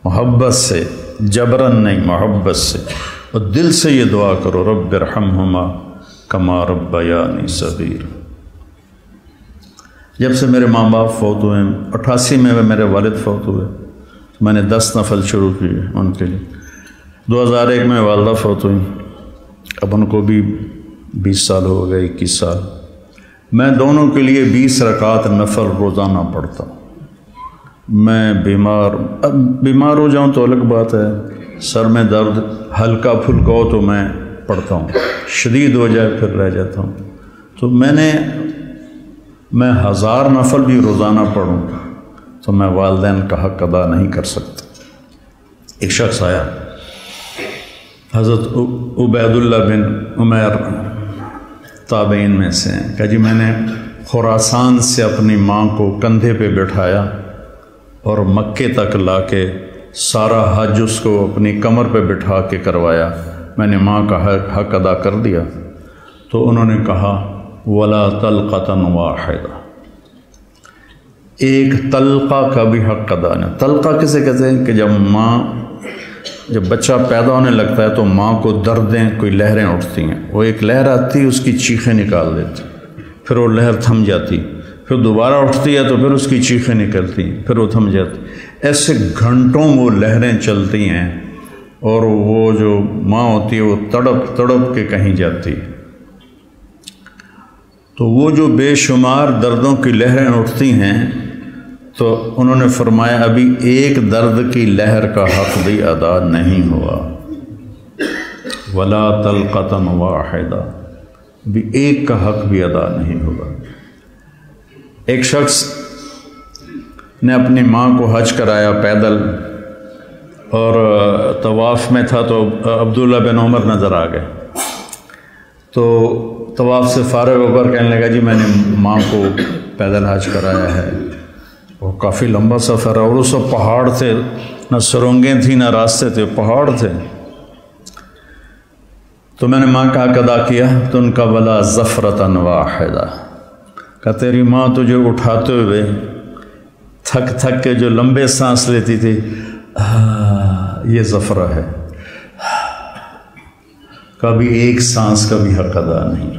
محبت سے، جبرن نہیں، محبت سے، اور دل سے یہ دعا کرو رب ارحمہما کما ربیانی صغیرا۔ جب سے میرے ماں باپ فوت ہوئے، 88 میں میرے والد فوت ہوئے، تو میں نے 10 نفل شروع کیے ان کے لیے۔ 2001 میں والدہ فوت ہوئی، اب ان کو بھی 20 سال ہو گئے، 21 سال۔ میں دونوں کے لیے 20 رکعت نفل روزانہ پڑھتا ہوں۔ میں بیمار ہو جاؤں تو الگ بات ہے، سر میں درد ہلکا پھلکا ہو تو میں پڑھتا ہوں، شدید ہو جائے پھر رہ جاتا ہوں۔ تو میں 1000 نفل بھی روزانہ پڑھوں تو میں والدین کا حق ادا نہیں کر سکتا۔ ایک شخص آیا، حضرت عبید اللہ بن عمیر تابعین میں سے ہیں، کہ جی میں نے خراسان سے اپنی ماں کو کندھے پہ بٹھایا اور مکے تک لا کے سارا حج اس کو اپنی کمر پہ بٹھا کے کروایا، میں نے ماں کا حق ادا کر دیا۔ تو انہوں نے کہا ولا طلقۃ واحدہ، ایک طلقہ کا بھی حق ادا نہیں۔ طلقہ کسے کہتے ہیں کہ جب بچہ پیدا ہونے لگتا ہے تو ماں کو دردیں، کوئی لہریں اٹھتی ہیں، وہ ایک لہر آتی، اس کی چیخیں نکال دیتی، پھر وہ لہر تھم جاتی، پھر دوبارہ اٹھتی ہے تو پھر اس کی چیخیں نکلتی ہیں، پھر وہ تھم جاتی۔ ایسے گھنٹوں وہ لہریں چلتی ہیں اور وہ جو ماں ہوتی ہے وہ تڑپ تڑپ کے کہیں جاتی ہے۔ تو وہ جو بے شمار دردوں کی لہریں اٹھتی ہیں، تو انہوں نے فرمایا ابھی ایک درد کی لہر کا حق بھی ادا نہیں ہوا، ولا طلقۃ واحدہ، بھی ایک کا حق بھی ادا نہیں ہوگا۔ ایک شخص نے اپنی ماں کو حج کرایا پیدل، اور طواف میں تھا تو عبداللہ بن عمر نظر آ گئے، تو طواف سے فارغ ہو کر کہنے لگا جی میں نے ماں کو پیدل حج کرایا ہے، وہ کافی لمبا سفر ہے اور اس وقت پہاڑ تھے، نہ سرنگیں تھیں نہ راستے تھے، پہاڑ تھے۔ تو میں نے ماں کا حق ادا کیا، تو ان کا ولا زفرۃ واحدہ، کہ تیری ماں تجھے اٹھاتے ہوئے تھک تھک کے جو لمبے سانس لیتی تھی، یہ زفرہ ہے، کبھی ایک سانس کا بھی حق ادا نہیں۔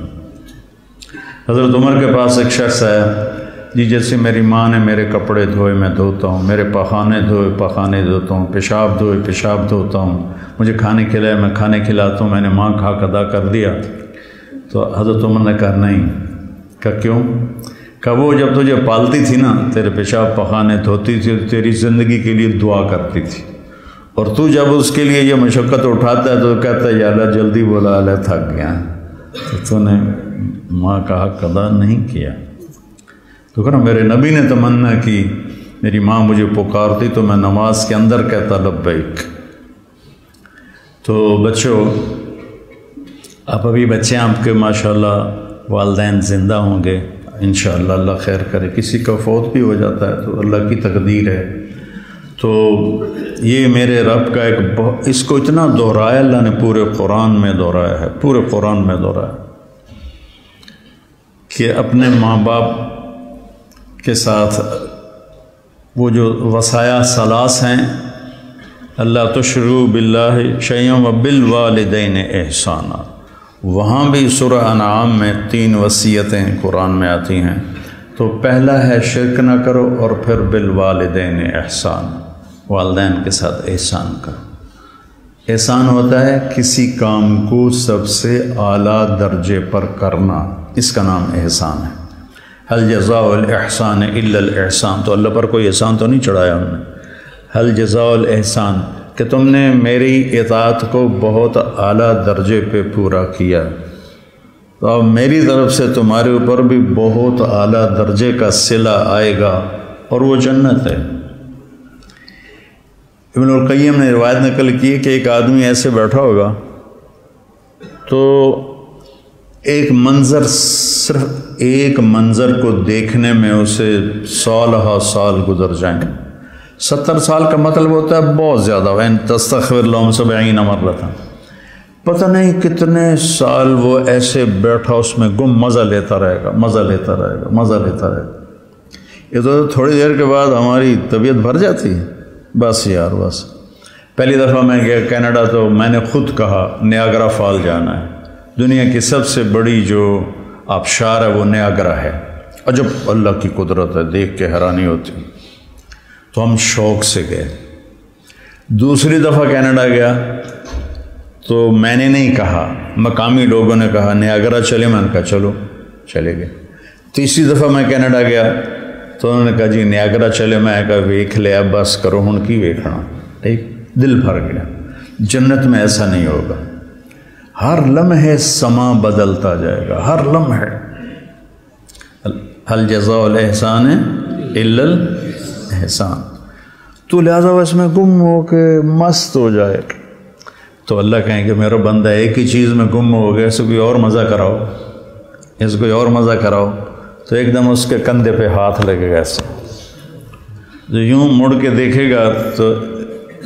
حضرت عمر کے پاس ایک شخص آیا، جی جیسے میری ماں نے میرے کپڑے دھوئے میں دھوتا ہوں، میرے پخانے دھوئے پخانے دھوتا ہوں، پیشاب دھوئے پیشاب دھوتا ہوں، مجھے کھانے کھلائے میں کھانے کھلاتا ہوں، میں نے ماں کا حق ادا کر دیا۔ تو حضرت عمر نے کہا نہیں۔ کہا کیوں؟ کہ وہ جب تجھے پالتی تھی نا، تیرے پیشاب پخانے دھوتی تھی، تیری زندگی کے لیے دعا کرتی تھی، اور تو جب اس کے لیے یہ مشقت اٹھاتا ہے تو کہتا ہے یا اللہ جلدی بولا، اللہ تھک گیا، تو نے ماں کا حق ادا نہیں کیا۔ تو کہنا میرے نبی نے تمنا کی میری ماں مجھے پکارتی تو میں نماز کے اندر کہتا لبیک۔ تو بچوں، آپ ابھی بچے آپ کے ماشاءاللہ والدین زندہ ہوں گے انشاءاللہ، اللہ خیر کرے، کسی کا فوت بھی ہو جاتا ہے تو اللہ کی تقدیر ہے۔ تو یہ میرے رب کا ایک اس کو اتنا دہرایا اللہ نے، پورے قرآن میں دہرایا ہے، پورے قرآن میں دہرایا کہ اپنے ماں باپ کے ساتھ وہ جو وصایا ثلاث ہیں، اللہ تشرکوا باللہ شیئا وبالوالدین احسانا، وہاں بھی سورہ انعام میں 3 وصیتیں قرآن میں آتی ہیں۔ تو پہلا ہے شرک نہ کرو، اور پھر بالوالدین احسان، والدین کے ساتھ احسان کرو۔ احسان ہوتا ہے کسی کام کو سب سے اعلیٰ درجے پر کرنا، اس کا نام احسان ہے۔ هل جزاء الاحسان الا الاحسان، تو اللہ پر کوئی احسان تو نہیں چڑھایا ہم نے۔ هل جزاء الاحسان کہ تم نے میری اطاعت کو بہت اعلیٰ درجے پہ پورا کیا، تو اب میری طرف سے تمہارے اوپر بھی بہت اعلیٰ درجے کا صلہ آئے گا، اور وہ جنت ہے۔ ابن القیم نے روایت نقل کی کہ ایک آدمی ایسے بیٹھا ہوگا تو ایک منظر، صرف ایک منظر کو دیکھنے میں اسے سالہ سال گزر جائیں۔ 70 سال کا مطلب ہوتا ہے بہت زیادہ، وَإِن تَسْتَغْفِرْ لَهُمْ 70 مَرَّةً، پتہ نہیں کتنے سال وہ ایسے بیٹھا اس میں گم مزہ لیتا رہے گا، مزہ لیتا رہے گا، مزہ لیتا رہے گا۔ یہ تو تھوڑی دیر کے بعد ہماری طبیعت بھر جاتی ہے، بس یار بس۔ پہلی دفعہ میں گیا کینیڈا تو میں نے خود کہا نیاگرا فال جانا ہے، دنیا کی سب سے بڑی جو آبشار ہے وہ نیاگرا ہے، عجب اللہ کی قدرت ہے، دیکھ کے حیرانی ہوتی۔ تو ہم شوق سے گئے۔ دوسری دفعہ کینیڈا گیا تو میں نے نہیں کہا، مقامی لوگوں نے کہا نیاگرا چلے، میں نے کہا چلو، چلے گئے۔ تیسری دفعہ میں کینیڈا گیا تو انہوں نے کہا جی نیاگرا چلے، میں کہا ویکھ لیا بس کرو ہن کی ویکھنا، ٹھیک، دل بھر گیا۔ جنت میں ایسا نہیں ہوگا، ہر لمحے سما بدلتا جائے گا، ہر لمحے۔ هل جزاء الاحسان الا الاحسان، تو لہذا اس میں گم ہو کے مست ہو جائے تو اللہ کہیں کہ میرا بندہ ایک ہی چیز میں گم ہو گیا، اسے کوئی اور مزہ کراؤ، اس کوئی اور مزہ کراؤ، تو ایک دم اس کے کندھے پہ ہاتھ لگے گا ایسے، جو یوں مڑ کے دیکھے گا تو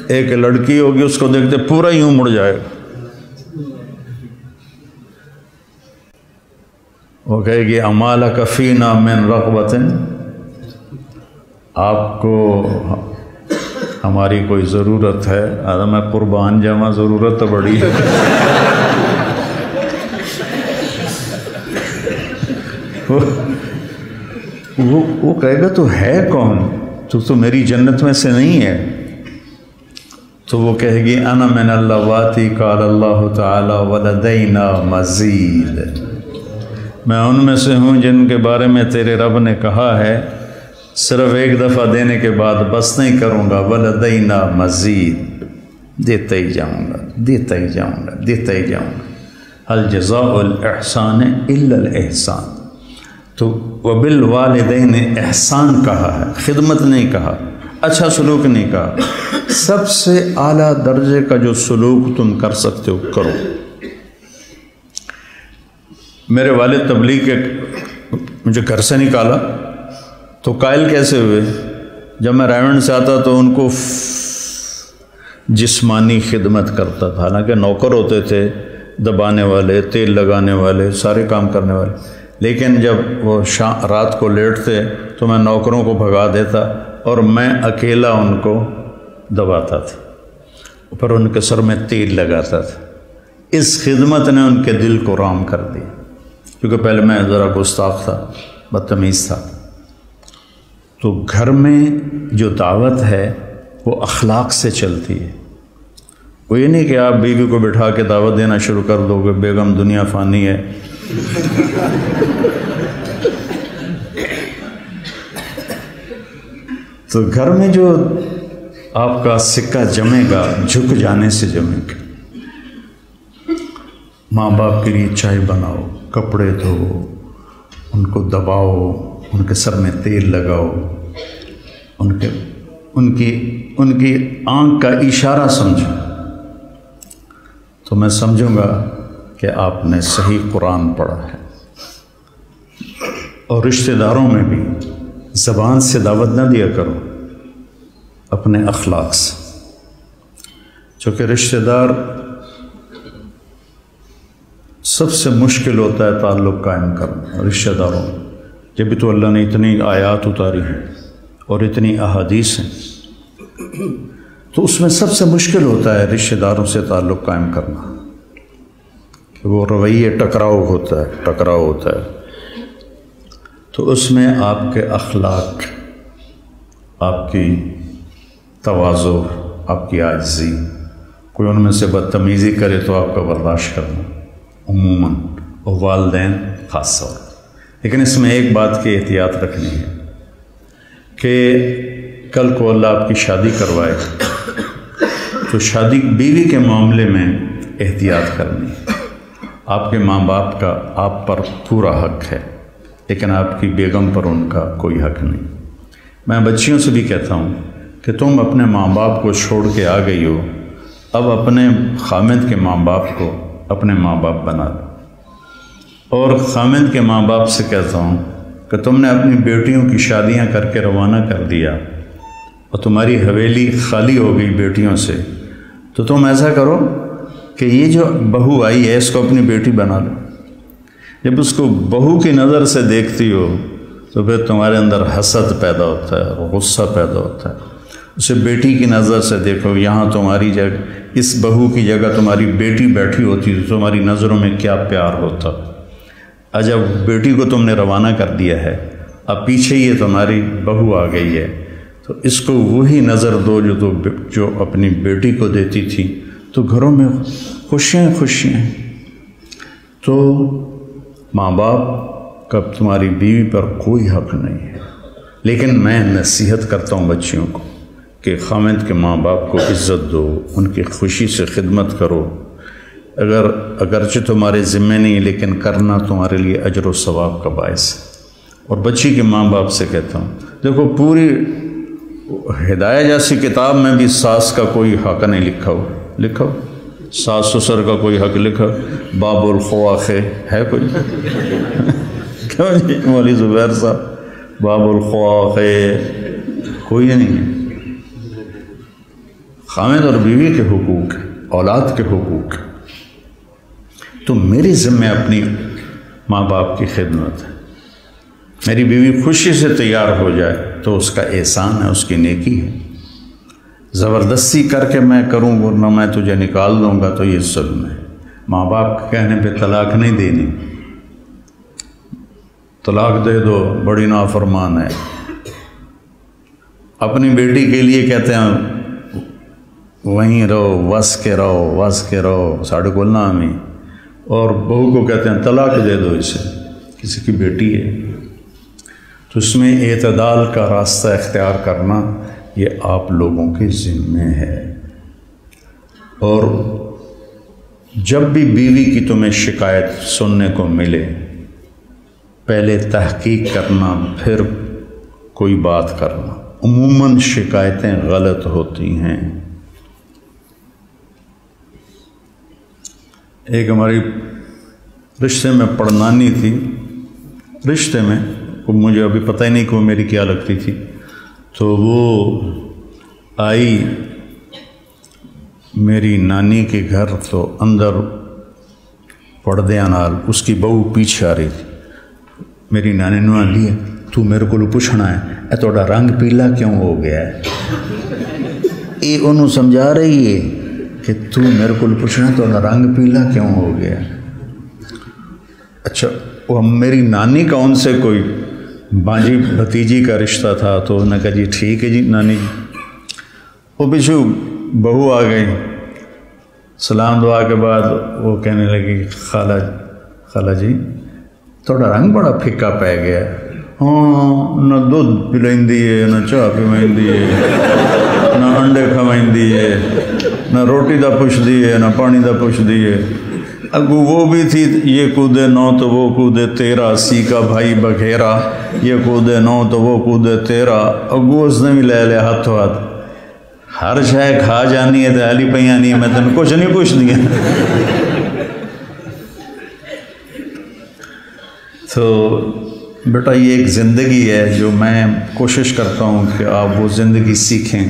ایک لڑکی ہوگی اس کو دیکھتے پورا یوں مڑ جائے گا، وہ کہے گی امالک فینا من رغبت، آپ کو ہماری کوئی ضرورت ہے؟ آدم میں قربان جاواں، ضرورت تو بڑی ہے۔ وہ کہے گا تو ہے کون، تو میری جنت میں سے نہیں ہے۔ تو وہ کہے گی انا من اللواتی قال اللہ تعالی ولدینا مزید، میں ان میں سے ہوں جن کے بارے میں تیرے رب نے کہا ہے صرف ایک دفعہ دینے کے بعد بس نہیں کروں گا، ولدینا مزید، دیتا ہی جاؤں گا، دیتا ہی جاؤں گا، دیتا ہی جاؤں گا۔ هل جزاء الاحسان الا الاحسان، تو وبالوالدین احسان کہا ہے، خدمت نہیں کہا، اچھا سلوک نہیں کہا، سب سے اعلیٰ درجے کا جو سلوک تم کر سکتے ہو کرو۔ میرے والد تبلیغ کے مجھے گھر سے نکالا تو قائل کیسے ہوئے؟ جب میں رائمنڈ سے آتا تو ان کو جسمانی خدمت کرتا تھا، حالانکہ نوکر ہوتے تھے، دبانے والے، تیل لگانے والے، سارے کام کرنے والے، لیکن جب وہ رات کو لیٹتے تو میں نوکروں کو بھگا دیتا اور میں اکیلا ان کو دباتا تھا، پھر ان کے سر میں تیل لگاتا تھا۔ اس خدمت نے ان کے دل کو رام کر دیا، کیونکہ پہلے میں ذرا گستاخ تھا، بدتمیز تھا۔ تو گھر میں جو دعوت ہے وہ اخلاق سے چلتی ہے، وہ یہ نہیں کہ آپ بیوی کو بٹھا کے دعوت دینا شروع کر دو گے، بیگم دنیا فانی ہے۔ تو گھر میں جو آپ کا سکہ جمے گا جھک جانے سے جمے گا۔ ماں باپ کے لیے چائے بناؤ، کپڑے دھو، ان کو دباؤ، ان کے سر میں تیل لگاؤ، ان کی آنکھ کا اشارہ سمجھو، تو میں سمجھوں گا کہ آپ نے صحیح قرآن پڑھا ہے۔ اور رشتہ داروں میں بھی زبان سے دعوت نہ دیا کرو، اپنے اخلاق سے، چونکہ رشتہ دار سب سے مشکل ہوتا ہے تعلق قائم کرنا رشتہ داروں میں۔ جب بھی تو اللہ نے اتنی آیات اتاری ہیں اور اتنی احادیث ہیں، تو اس میں سب سے مشکل ہوتا ہے رشتہ داروں سے تعلق قائم کرنا، کہ وہ رویے ٹکراؤ ہوتا ہے۔ تو اس میں آپ کے اخلاق، آپ کی تواضع، آپ کی عاجزی، کوئی ان میں سے بدتمیزی کرے تو آپ کا برداشت کرنا عموماً، اور والدین خاص طور۔ لیکن اس میں ایک بات کی احتیاط رکھنی ہے کہ کل کو اللہ آپ کی شادی کروائے تو شادی بیوی کے معاملے میں احتیاط کرنی ہے۔ آپ کے ماں باپ کا آپ پر پورا حق ہے، لیکن آپ کی بیگم پر ان کا کوئی حق نہیں۔ میں بچیوں سے بھی کہتا ہوں کہ تم اپنے ماں باپ کو چھوڑ کے آ گئی ہو، اب اپنے خامد کے ماں باپ کو اپنے ماں باپ بنا لو۔ اور خامد کے ماں باپ سے کہتا ہوں کہ تم نے اپنی بیٹیوں کی شادیاں کر کے روانہ کر دیا اور تمہاری حویلی خالی ہو گئی بیٹیوں سے، تو تم ایسا کرو کہ یہ جو بہو آئی ہے اس کو اپنی بیٹی بنا لو۔ جب اس کو بہو کی نظر سے دیکھتی ہو تو پھر تمہارے اندر حسد پیدا ہوتا ہے، غصہ پیدا ہوتا ہے۔ اسے بیٹی کی نظر سے دیکھو، یہاں تمہاری جگہ، اس بہو کی جگہ تمہاری بیٹی بیٹھی ہوتی تو تمہاری نظروں میں کیا پیار ہوتا۔ جب بیٹی کو تم نے روانہ کر دیا ہے، اب پیچھے یہ تمہاری بہو آ گئی ہے، تو اس کو وہی نظر دو جو اپنی بیٹی کو دیتی تھی، تو گھروں میں خوشیاں۔ تو ماں باپ کا تمہاری بیوی پر کوئی حق نہیں ہے، لیکن میں نصیحت کرتا ہوں بچیوں کو کہ خامد کے ماں باپ کو عزت دو، ان کی خوشی سے خدمت کرو، اگرچہ تمہارے ذمہ نہیں، لیکن کرنا تمہارے لیے اجر و ثواب کا باعث ہے۔ اور بچی کے ماں باپ سے کہتا ہوں، دیکھو پوری ہدایہ جیسی کتاب میں بھی ساس کا کوئی حق نہیں لکھا ہو، ساس سسر کا کوئی حق لکھا، باب الخواخ ہے کوئی؟ کیوں جی مولوی زبیر صاحب، باب الخواخ کوئی نہیں ہے۔ خامد اور بیوی کے حقوق، اولاد کے حقوق، تو میری ذمہ اپنی ماں باپ کی خدمت ہے۔ میری بیوی خوشی سے تیار ہو جائے تو اس کا احسان ہے، اس کی نیکی ہے۔ زبردستی کر کے میں کروں ورنہ میں تجھے نکال دوں گا تو یہ ظلم ہے۔ ماں باپ کے کہنے پہ طلاق نہیں دینی، طلاق دے دو بڑی نافرمان ہے۔ اپنی بیٹی کے لیے کہتے ہیں وہیں رہو، وس کے رہو ساڑھے کو نامی، اور بہو کو کہتے ہیں طلاق دے دو اسے، کسی کی بیٹی ہے۔ تو اس میں اعتدال کا راستہ اختیار کرنا یہ آپ لوگوں کے ذمہ ہے۔ اور جب بھی بیوی کی تمہیں شکایت سننے کو ملے، پہلے تحقیق کرنا، پھر کوئی بات کرنا۔ عموماً شکایتیں غلط ہوتی ہیں۔ ایک ہماری رشتے میں پڑنانی تھی، رشتے میں مجھے ابھی پتہ ہی نہیں کہ وہ میری کیا لگتی تھی، تو وہ آئی میری نانی کے گھر، تو اندر پردے نال اس کی بہو پیچھے آ رہی تھی۔ میری نانی نے لیا، تو میرے کو پوچھنا ہے اے تھوڑا رنگ پیلا کیوں ہو گیا ہے؟ یہ انہوں سمجھا رہی ہے کہ تو میرے کو پوچھنا تھوڑا رنگ پیلا کیوں ہو گیا۔ اچھا، وہ میری نانی کا ان سے کوئی بانجی بھتیجی کا رشتہ تھا، تو انہوں نے کہا جی ٹھیک ہے جی نانی جی۔ وہ پیچھو بہو آ گئی، سلام دعا کے بعد وہ کہنے لگی خالہ جی تھوڑا رنگ بڑا پھکا پی گیا۔ ہاں، نہ دودھ پلائندی ہے، نہ چاہ پیوائندی ہے، نہ انڈے کھوائندی ہے، نہ روٹی دا پوچھدی ہے، نہ پانی دا پوچھدی ہے۔ اگو وہ بھی تھی، یہ کودے 9 تو وہ کودے 13، سی کا بھائی بگھیرا، یہ کودے 9 تو وہ کودے 13، اگو اس نے بھی لے لیا ہاتھوں ہاتھ، ہر شے کھا جانی ہے تو علی پہ آنی ہے، میں تن کچھ نہیں پوچھ دیا۔ تو بیٹا یہ ایک زندگی ہے جو میں کوشش کرتا ہوں کہ آپ وہ زندگی سیکھیں۔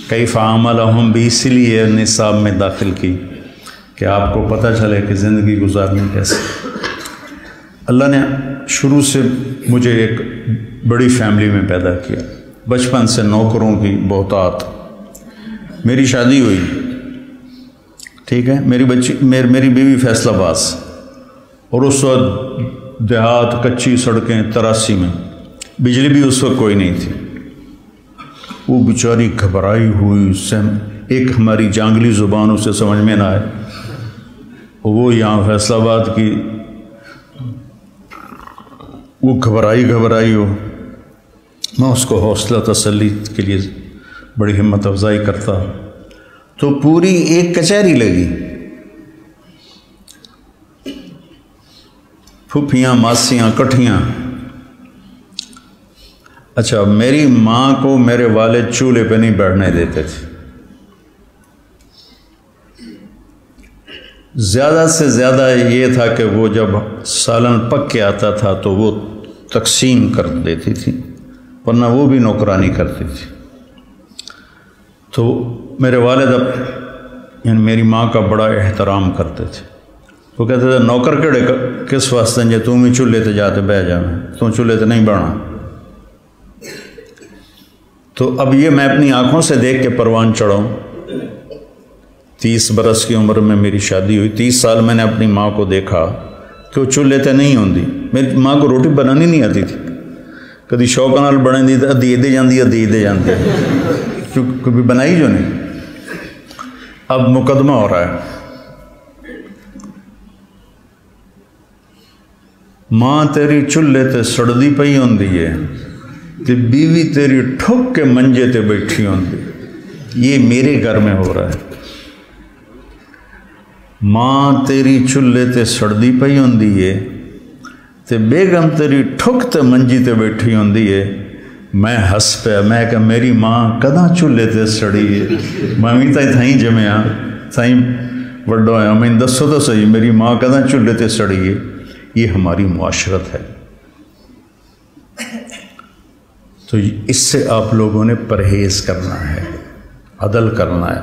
کیف عاملہم بھی اسی لیے نصاب میں داخل کی کہ آپ کو پتہ چلے کہ زندگی گزارنی کیسے۔ اللہ نے شروع سے مجھے ایک بڑی فیملی میں پیدا کیا، بچپن سے نوکروں کی بہتات۔ میری شادی ہوئی، ٹھیک ہے، میری بیوی فیصل آباد، اور اس وقت دیہات، کچی سڑکیں، 83 میں بجلی بھی اس وقت کوئی نہیں تھی۔ وہ بیچاری گھبرائی ہوئی، ایک ہماری جانگلی زبان اسے سمجھ میں نہ آئے، وہ یہاں فیصل آباد کی، وہ گھبرائی ہو، میں اس کو حوصلہ تسلی کے لیے بڑی ہمت افزائی کرتا، تو پوری ایک کچہری لگی، پھوپھیاں ماسیاں کٹھیاں۔ اچھا، میری ماں کو میرے والد چولہے پہ نہیں بیٹھنے دیتے تھے، زیادہ سے زیادہ یہ تھا کہ وہ جب سالن پک کے آتا تھا تو وہ تقسیم کر دیتی تھی، ورنہ وہ بھی نوکرانی کرتی تھی۔ تو میرے والد یعنی میری ماں کا بڑا احترام کرتے تھے، وہ کہتے تھے نوکر کیڑے کس واسطے جے تم ہی چولہے تے جاتے بہ جانا، تم چولہے تے نہیں بہنا۔ تو اب یہ میں اپنی آنکھوں سے دیکھ کے پروان چڑھاؤں۔ 30 برس کی عمر میں میری شادی ہوئی، 30 سال میں نے اپنی ماں کو دیکھا کہ وہ چولہے تے نہیں ہوندی۔ میری ماں کو روٹی بنانی نہیں آتی تھی، کدی شوق نال بنے دی ادھی دے جاندی کبھی بنائی جو نہیں۔ اب مقدمہ ہو رہا ہے، ماں تیری چولہے تے سڑدی پئی ہوندی ہے تے بیوی تیری ٹھک کے منجے تے بیٹھی ہوندی۔ یہ میرے گھر میں ہو رہا ہے، ماں تیری چولہے تے سڑدی پئی ہوندی ہے تے بیگم تیری ٹھک تے منجی تے بیٹھی ہوندی ہے۔ میں ہس پیا، میں کہ میری ماں کداں چولہے تے سڑی ہے، میں بھی تھائیں جمیا تھائیں وڈو آیا، میں دسو تو صحیح میری ماں کداں چولہے تے سڑی ہے۔ یہ ہماری معاشرت ہے، تو اس سے آپ لوگوں نے پرہیز کرنا ہے، عدل کرنا ہے۔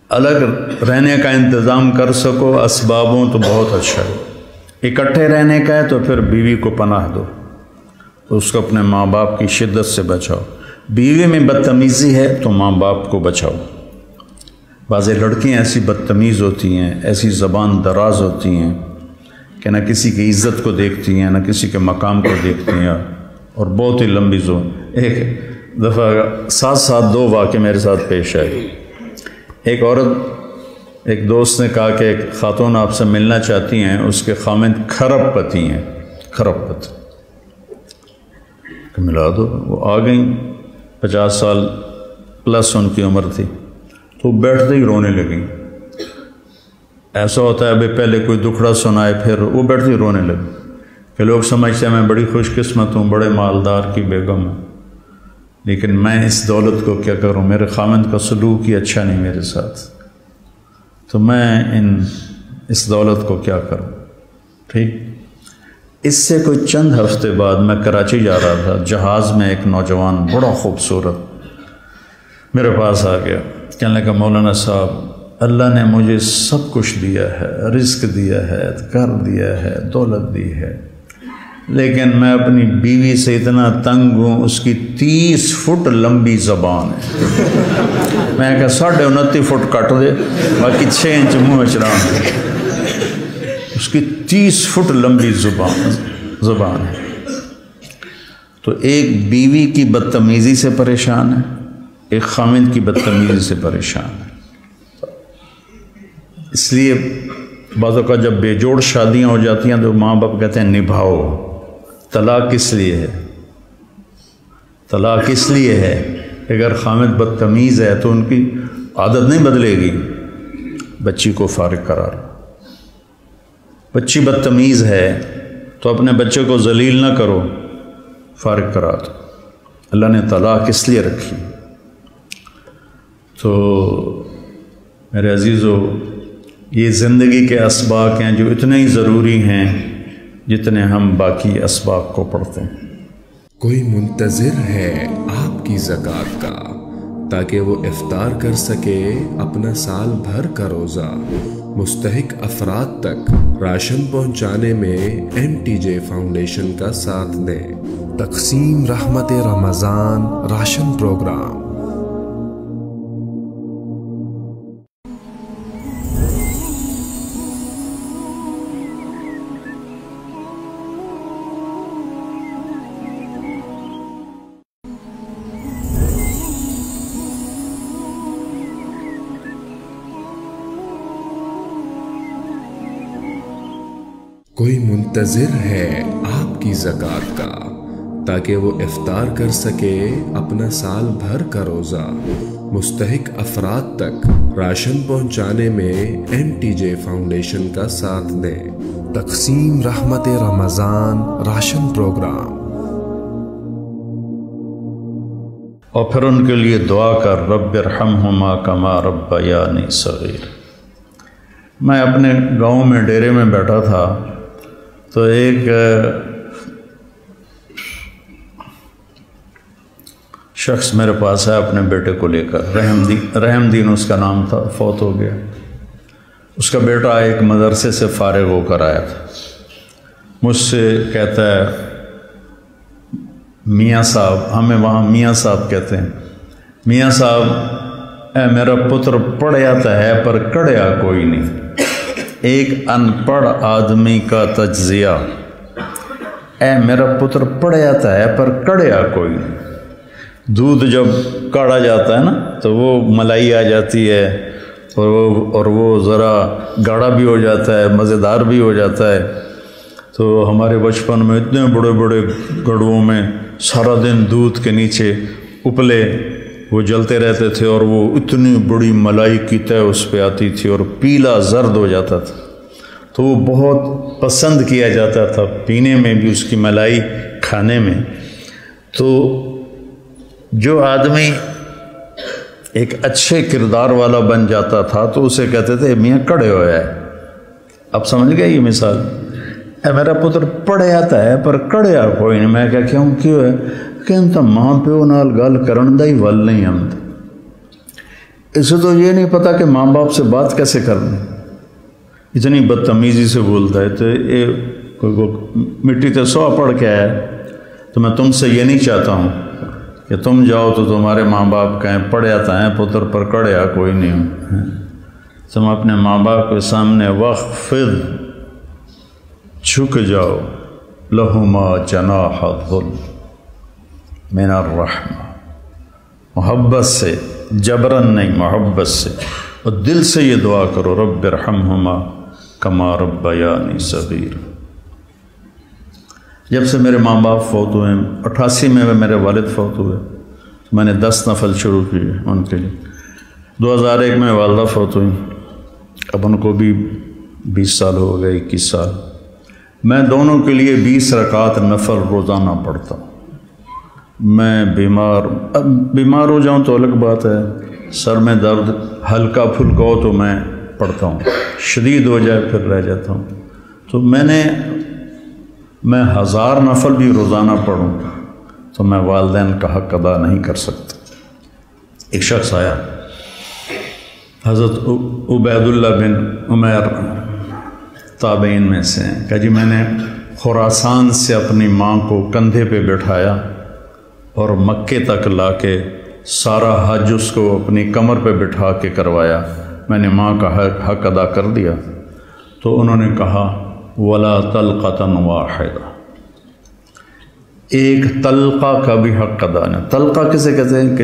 الگ رہنے کا انتظام کر سکو اسبابوں تو بہت اچھا ہے، اکٹھے رہنے کا ہے تو پھر بیوی کو پناہ دو، اس کو اپنے ماں باپ کی شدت سے بچاؤ۔ بیوی میں بدتمیزی ہے تو ماں باپ کو بچاؤ۔ بعض لڑکیاں ایسی بدتمیز ہوتی ہیں، ایسی زبان دراز ہوتی ہیں کہ نہ کسی کی عزت کو دیکھتی ہیں، نہ کسی کے مقام کو دیکھتی ہیں، اور بہت ہی لمبی زون۔ ایک دفعہ ساتھ 2 واقعے میرے ساتھ پیش آئے۔ ایک عورت، ایک دوست نے کہا کہ ایک خاتون آپ سے ملنا چاہتی ہیں، اس کے خامند کھرب پتی ہیں، کھرب پتی، کہ ملا دو۔ وہ آ گئیں، 50 سال پلس ان کی عمر تھی، تو بیٹھتے ہی رونے لگیں۔ ایسا ہوتا ہے ابھی پہلے کوئی دکھڑا سنائے پھر وہ بیٹھتی ہی رونے لگیں کہ لوگ سمجھتے ہیں میں بڑی خوش قسمت ہوں، بڑے مالدار کی بیگم ہوں، لیکن میں اس دولت کو کیا کروں، میرے خامند کا سلوک ہی اچھا نہیں میرے ساتھ، تو میں اس دولت کو کیا کروں۔ ٹھیک، اس سے کوئی چند ہفتے بعد میں کراچی جا رہا تھا، جہاز میں ایک نوجوان بڑا خوبصورت میرے پاس آ گیا، کہنے لگا مولانا صاحب اللہ نے مجھے سب کچھ دیا ہے، رزق دیا ہے، گھر دیا ہے، دولت دی ہے، لیکن میں اپنی بیوی سے اتنا تنگ ہوں، اس کی 30 فٹ لمبی زبان ہے۔ میں کہا 29.5 فٹ کٹ دے، باقی 6 انچ منہ چڑھا دے۔ اس کی 30 فٹ لمبی زبان ہے۔ تو ایک بیوی کی بدتمیزی سے پریشان ہے، ایک خامند کی بدتمیزی سے پریشان ہے۔ اس لیے بعض اوقات جب بے جوڑ شادیاں ہو جاتی ہیں تو ماں باپ کہتے ہیں نبھاؤ۔ طلاق کس لیے ہے؟ طلاق اس لیے ہے کہ اگر خامد بدتمیز ہے تو ان کی عادت نہیں بدلے گی، بچی کو فارغ قرار۔ بچی بدتمیز ہے تو اپنے بچے کو ذلیل نہ کرو، فارغ کرا دو۔ اللہ نے طلاق اس لیے رکھی۔ تو میرے عزیزو، یہ زندگی کے اسباق ہیں جو اتنے ہی ضروری ہیں جتنے ہم باقی اسباق کو پڑھتے ہیں۔ کوئی منتظر ہے آپ کی زکوٰۃ کا تاکہ وہ افطار کر سکے اپنا سال بھر کا روزہ۔ مستحق افراد تک راشن پہنچانے میں MTJ فاؤنڈیشن کا ساتھ دیں۔ تقسیم رحمت رمضان راشن پروگرام۔ کوئی منتظر ہے آپ کی زکوٰۃ کا تاکہ وہ افطار کر سکے اپنا سال بھر کا روزہ۔ مستحق افراد تک راشن پہنچانے میں MTJ فاؤنڈیشن کا ساتھ دیں۔ تقسیم رحمت رمضان راشن پروگرام۔ اور پھر ان کے لیے دعا کر، رب ارحمہما کما ربیانی صغیر۔ میں اپنے گاؤں میں ڈیرے میں بیٹھا تھا تو ایک شخص میرے پاس ہے اپنے بیٹے کو لے کر، رحم دین اس کا نام تھا، فوت ہو گیا۔ اس کا بیٹا ایک مدرسے سے فارغ ہو کر آیا تھا، مجھ سے کہتا ہے، میاں صاحب، ہمیں وہاں میاں صاحب کہتے ہیں، میاں صاحب اے میرا پتر پڑھ آتا ہے پر کڑیا کوئی نہیں۔ ایک ان پڑھ آدمی کا تجزیہ، اے میرا پتر پڑھ آتا ہے پر کڑیا کوئی نہیں۔ دودھ جب کاڑا جاتا ہے نا تو وہ ملائی آ جاتی ہے اور وہ ذرا گاڑھا بھی ہو جاتا ہے، مزیدار بھی ہو جاتا ہے۔ تو ہمارے بچپن میں اتنے بڑے بڑے گڑھوں میں سارا دن دودھ کے نیچے اپلے وہ جلتے رہتے تھے اور وہ اتنی بڑی ملائی کی تہ اس پہ آتی تھی اور پیلا زرد ہو جاتا تھا، تو وہ بہت پسند کیا جاتا تھا پینے میں بھی، اس کی ملائی کھانے میں۔ تو جو آدمی ایک اچھے کردار والا بن جاتا تھا تو اسے کہتے تھے میاں کڑے ہویا ہے۔ اب سمجھ گئے یہ مثال؟ اے میرا پتر پڑھے آتا ہے پر کڑیا کوئی نہیں۔ میں کیوں ہے کہ ہم تو ماں پیو نال گل کرن دا ہی ول نہیں ہم، اسے تو یہ نہیں پتا کہ ماں باپ سے بات کیسے کرنی، اتنی بدتمیزی سے بولتا ہے۔ تو یہ مٹی تے سو پڑھ کے آیا، تو میں تم سے یہ نہیں چاہتا ہوں کہ تم جاؤ تو تمہارے ماں باپ کہیں پڑھ آتا ہے پتر پر کڑیا کوئی نہیں۔ تم اپنے ماں باپ کے سامنے وخفض، جھک جاؤ، لہما جناح الذل من الرحمہ، محبت سے، جبرن نہیں، محبت سے، اور دل سے یہ دعا کرو، رب ارحمہما کما ربیانی صغیر۔ جب سے میرے ماں باپ فوت ہوئے، 88 میں میرے والد فوت ہوئے، میں نے 10 نفل شروع کیے ان کے لیے۔ 2001 میں والدہ فوت ہوئی، اب ان کو بھی 20 سال ہو گئے، 21 سال۔ میں دونوں کے لیے 20 رکعت نفل روزانہ پڑھتا ہوں۔ میں بیمار ہو جاؤں تو الگ بات ہے، سر میں درد ہلکا پھلکا ہو تو میں پڑھتا ہوں، شدید ہو جائے پھر رہ جاتا ہوں۔ تو میں 1000 نفل بھی روزانہ پڑھوں تو میں والدین کا حق ادا نہیں کر سکتا۔ ایک شخص آیا، حضرت عبید اللہ بن عمیر تابعین میں سے ہیں، کہ جی میں نے خراسان سے اپنی ماں کو کندھے پہ بٹھایا اور مکے تک لا کے سارا حج اس کو اپنی کمر پہ بٹھا کے کروایا، میں نے ماں کا حق ادا کر دیا۔ تو انہوں نے کہا ولا طلقۃ واحدہ، ایک طلقہ کا بھی حق ادا نہیں۔ طلقہ کسے کہتے ہیں کہ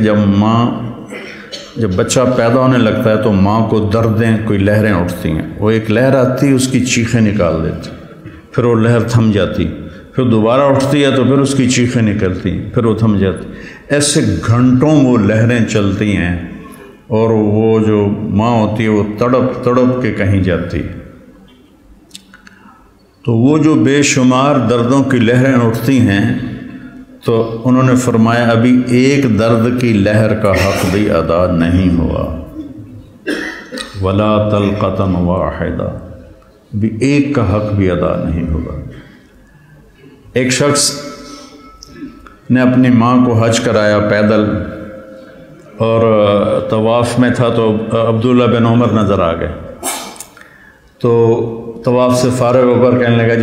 جب بچہ پیدا ہونے لگتا ہے تو ماں کو دردیں، کوئی لہریں اٹھتی ہیں، وہ ایک لہر آتی، اس کی چیخیں نکال دیتی، پھر وہ لہر تھم جاتی، پھر دوبارہ اٹھتی ہے تو پھر اس کی چیخیں نکلتی ہیں، پھر وہ تھم جاتی۔ ایسے گھنٹوں وہ لہریں چلتی ہیں اور وہ جو ماں ہوتی ہے وہ تڑپ تڑپ کے کہیں جاتی ہے۔ تو وہ جو بے شمار دردوں کی لہریں اٹھتی ہیں، تو انہوں نے فرمایا ابھی ایک درد کی لہر کا حق بھی ادا نہیں ہوا، ولا طلقۃ واحدہ، بھی ایک کا حق بھی ادا نہیں ہوگا۔ ایک شخص نے اپنی ماں کو حج کرایا پیدل، اور طواف میں تھا تو عبداللہ بن عمر نظر آ گئے، تو طواف سے فارغ ہو کر کہنے لگا